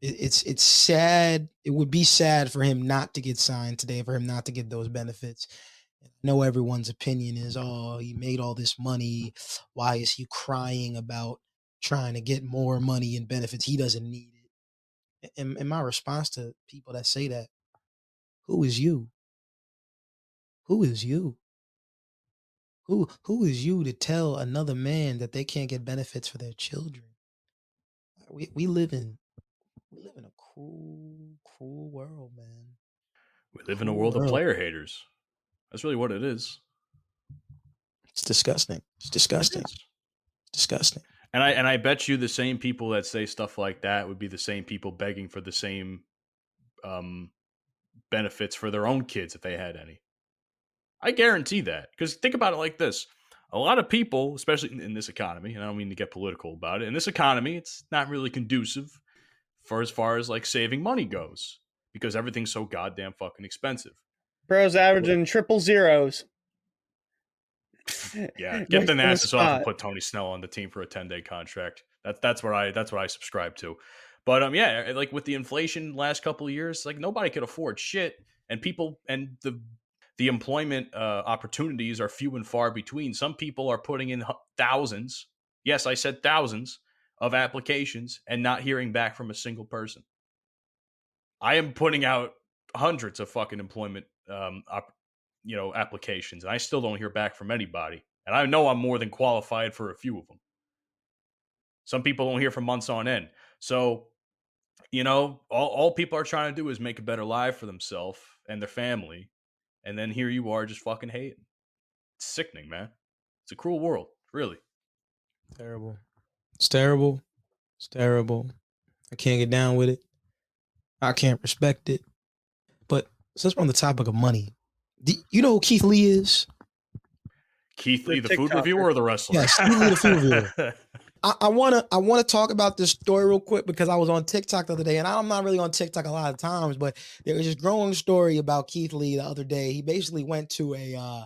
It's sad. It would be sad for him not to get signed today, for him not to get those benefits. I know everyone's opinion is, oh, he made all this money. Why is he crying about trying to get more money and benefits? He doesn't need it. And my response to people that say that, who is you? Who is you? Who is you to tell another man that they can't get benefits for their children? We live in a cruel world, man. We live in a world of player haters. That's really what it is. It's disgusting. It's disgusting. It's disgusting. And I bet you the same people that say stuff like that would be the same people begging for the same benefits for their own kids if they had any. I guarantee that. Because think about it like this. A lot of people, especially in this economy, and I don't mean to get political about it, in this economy, it's not really conducive for as far as like saving money goes, because everything's so goddamn fucking expensive. Bro's averaging triple zeros. Yeah, get the Nasus off and put Tony Snell on the team for a 10-day contract. That's what I subscribe to. But yeah, like with the inflation last couple of years, like nobody could afford shit, and people and the employment opportunities are few and far between. Some people are putting in thousands. Yes, I said thousands of applications and not hearing back from a single person. I am putting out hundreds of fucking employment applications, and I still don't hear back from anybody. And I know I'm more than qualified for a few of them. Some people don't hear for months on end. So, all people are trying to do is make a better life for themselves and their family. And then here you are just fucking hating. It's sickening, man. It's a cruel world, really. Terrible. It's terrible. It's terrible. I can't get down with it. I can't respect it. But since we're on the topic of money, do you know who Keith Lee is? Keith Lee, the food reviewer or the wrestler? Yes, Keith Lee, the food reviewer. I wanna talk about this story real quick because I was on TikTok the other day, and I'm not really on TikTok a lot of times, but there was this growing story about Keith Lee the other day. He basically went to a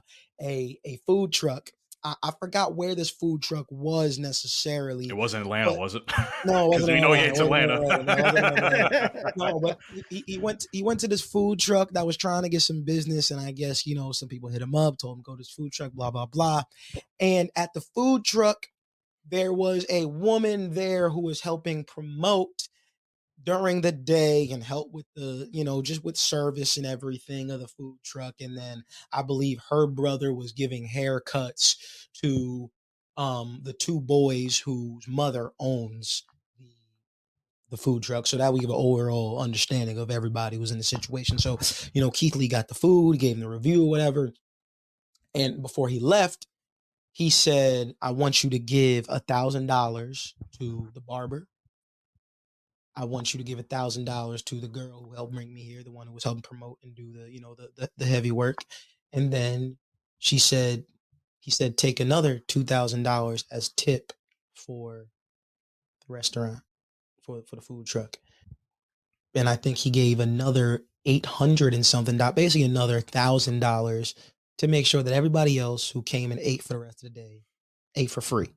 food truck. I forgot where this food truck was necessarily. It wasn't Atlanta, was it? No, it wasn't. We know he hates Atlanta. No, but he went to this food truck that was trying to get some business, and I guess some people hit him up, told him go to this food truck, blah blah blah. And at the food truck, there was a woman there who was helping promote during the day and help with the, just with service and everything of the food truck. And then I believe her brother was giving haircuts to the two boys whose mother owns the food truck. So that we give an overall understanding of everybody who was in the situation. So, Keith Lee got the food, gave him the review or whatever. And before he left, he said, I want you to give $1,000 to the barber. I want you to give $1,000 to the girl who helped bring me here, the one who was helping promote and do the heavy work. And then he said, take another $2,000 as tip for the restaurant, for the food truck. And I think he gave another $800 and something, basically another $1,000 to make sure that everybody else who came and ate for the rest of the day ate for free.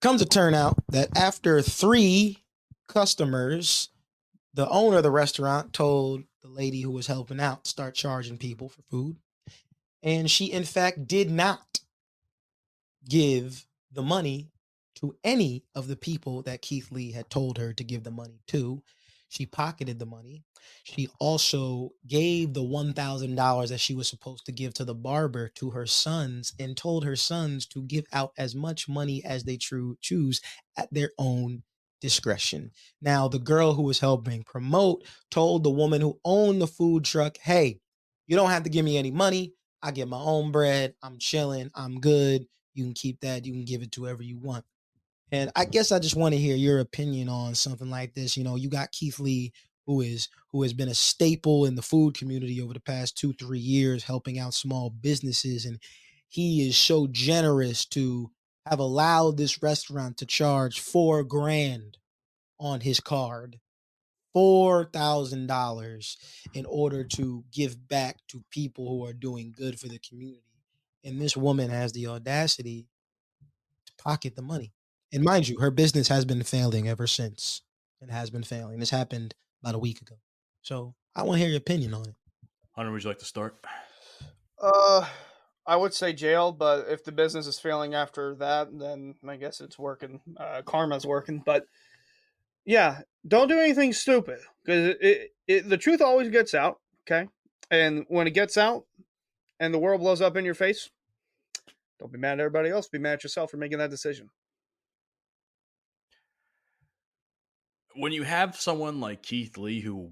Comes to turn out that after 3 customers, the owner of the restaurant told the lady who was helping out to start charging people for food. And she, in fact, did not give the money to any of the people that Keith Lee had told her to give the money to. She pocketed the money. She also gave the $1,000 that she was supposed to give to the barber to her sons and told her sons to give out as much money as they choose at their own discretion. Now, the girl who was helping promote told the woman who owned the food truck, hey, you don't have to give me any money. I get my own bread. I'm chilling. I'm good. You can keep that. You can give it to whoever you want. And I guess I just want to hear your opinion on something like this. You got Keith Lee, who has been a staple in the food community over the past 2-3 years, helping out small businesses. And he is so generous to have allowed this restaurant to charge $4,000 on his card, $4,000 in order to give back to people who are doing good for the community. And this woman has the audacity to pocket the money. And mind you, her business has been failing ever since. It has been failing. This happened about a week ago. So I want to hear your opinion on it. Hunter, would you like to start? I would say jail, but if the business is failing after that, then I guess it's working. Karma's working. But yeah, don't do anything stupid because the truth always gets out. Okay. And when it gets out and the world blows up in your face, don't be mad at everybody else. Be mad at yourself for making that decision. When you have someone like Keith Lee, who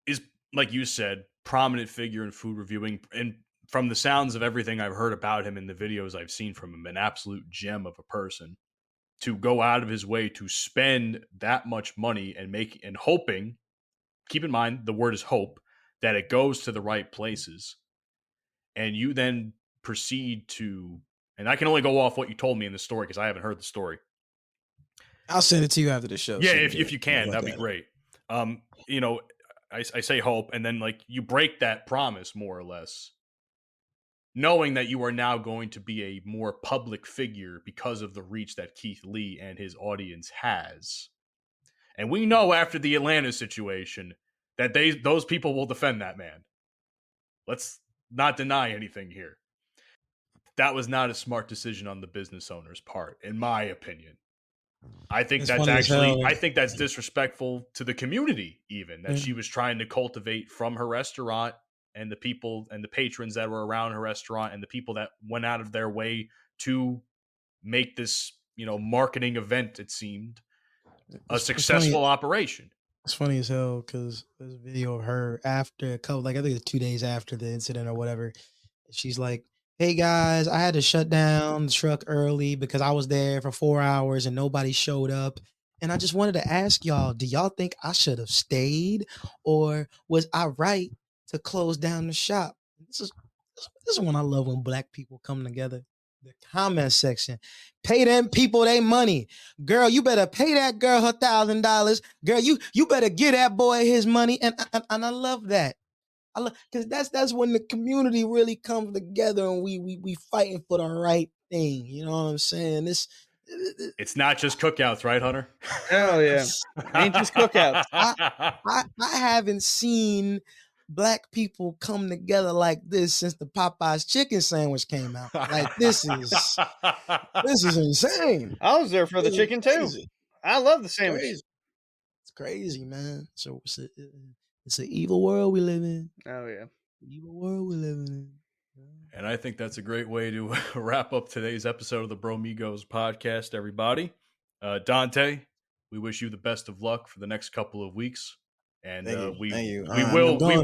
is, like you said, prominent figure in food reviewing, and from the sounds of everything I've heard about him in the videos I've seen from him, an absolute gem of a person, to go out of his way to spend that much money and hoping, keep in mind, the word is hope, that it goes to the right places. And you then proceed to, and I can only go off what you told me in the story because I haven't heard the story. I'll send it to you after the show. Yeah, so if you can, that'd be great. I say hope, and then you break that promise more or less, knowing that you are now going to be a more public figure because of the reach that Keith Lee and his audience has. And we know after the Atlanta situation that those people will defend that man. Let's not deny anything here. That was not a smart decision on the business owner's part, in my opinion. I think that's disrespectful to the community, even that she was trying to cultivate from her restaurant and the people and the patrons that were around her restaurant and the people that went out of their way to make this, marketing event, it seemed, a successful operation. It's funny as hell because there's a video of her after a couple, I think it's 2 days after the incident or whatever. She's like, "Hey guys, I had to shut down the truck early because I was there for 4 hours and nobody showed up. And I just wanted to ask y'all, do y'all think I should have stayed or was I right to close down the shop?" This is when I love when black people come together. The comment section. Pay them people their money. Girl, you better pay that girl her $1,000. Girl, you better give that boy his money. And I love that. Because that's when the community really comes together and we fighting for the right thing. You know what I'm saying? It's not just cookouts, right, Hunter? Hell yeah. Ain't just cookouts. I haven't seen black people come together like this since the Popeyes chicken sandwich came out. Like this is insane. I was there for the chicken too. I love the sandwich. It's crazy, man. So it's an evil world we live in. Oh yeah, evil world we live in. And I think that's a great way to wrap up today's episode of the Bromigos podcast, everybody. Dante, we wish you the best of luck for the next couple of weeks. And we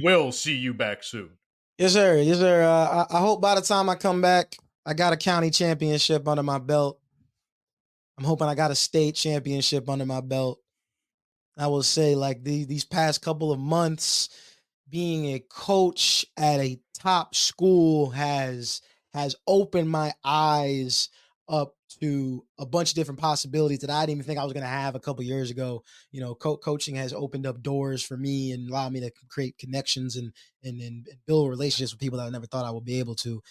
will see you back soon. Yes, sir. Yes, sir. I hope by the time I come back, I got a county championship under my belt. I'm hoping I got a state championship under my belt. I will say, like these past couple of months, being a coach at a top school has opened my eyes up to a bunch of different possibilities that I didn't even think I was going to have a couple years ago. Coaching has opened up doors for me and allowed me to create connections and build relationships with people that I never thought I would be able to.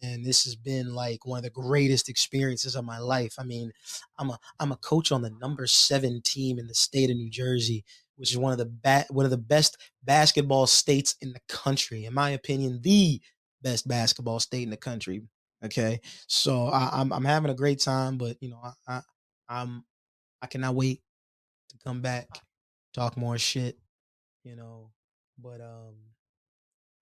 And this has been like one of the greatest experiences of my life. I mean, I'm a coach on the number 7 team in the state of New Jersey, which is one of the best basketball states in the country. In my opinion, the best basketball state in the country. Okay, so I'm having a great time, but I cannot wait to come back, talk more shit, But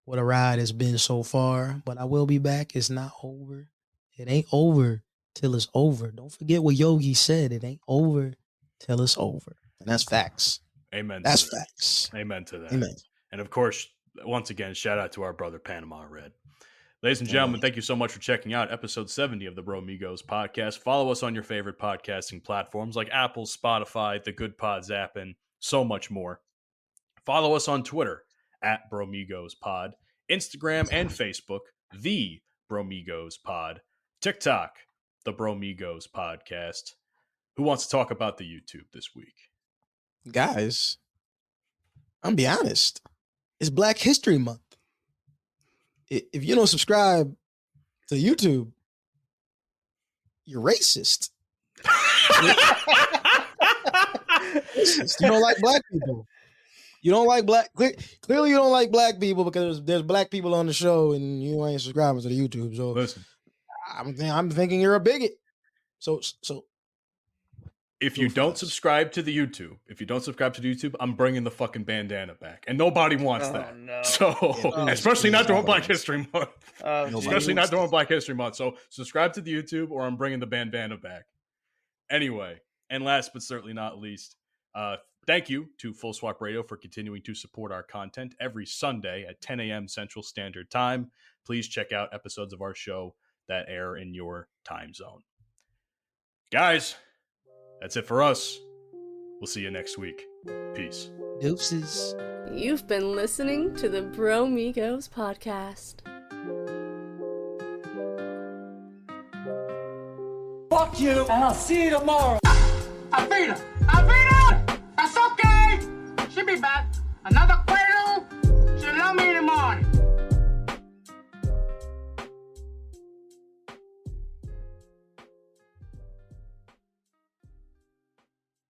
what a ride it's been so far. But I will be back. It's not over. It ain't over till it's over. Don't forget what Yogi said. It ain't over till it's over, and that's facts. Amen. That's facts. Amen to that. Amen. And of course, once again, shout out to our brother Panama Red. Ladies and gentlemen, thank you so much for checking out episode 70 of the Bromigos podcast. Follow us on your favorite podcasting platforms like Apple, Spotify, the Good Pods app, and so much more. Follow us on Twitter at Bromigos Pod, Instagram and Facebook, the Bromigos Pod, TikTok, the Bromigos Podcast. Who wants to talk about the YouTube this week? Guys, I'm gonna be honest. It's Black History Month. If you don't subscribe to YouTube, you're racist. You don't like black people. You don't like clearly you don't like black people because there's black people on the show and you ain't subscribing to the YouTube. So listen, I'm thinking you're a bigot. So if you don't subscribe to the YouTube, I'm bringing the fucking bandana back, and nobody wants that. No. So, especially not during Black History Month. Especially not during Black History Month. So, subscribe to the YouTube, or I'm bringing the bandana back. Anyway, and last but certainly not least, thank you to Full Swap Radio for continuing to support our content every Sunday at 10 a.m. Central Standard Time. Please check out episodes of our show that air in your time zone. Guys, that's it for us. We'll see you next week. Peace. Deuces. You've been listening to the Bromigos Podcast. Fuck you, and I'll see you tomorrow. Alvina! That's okay! She'll be back. Another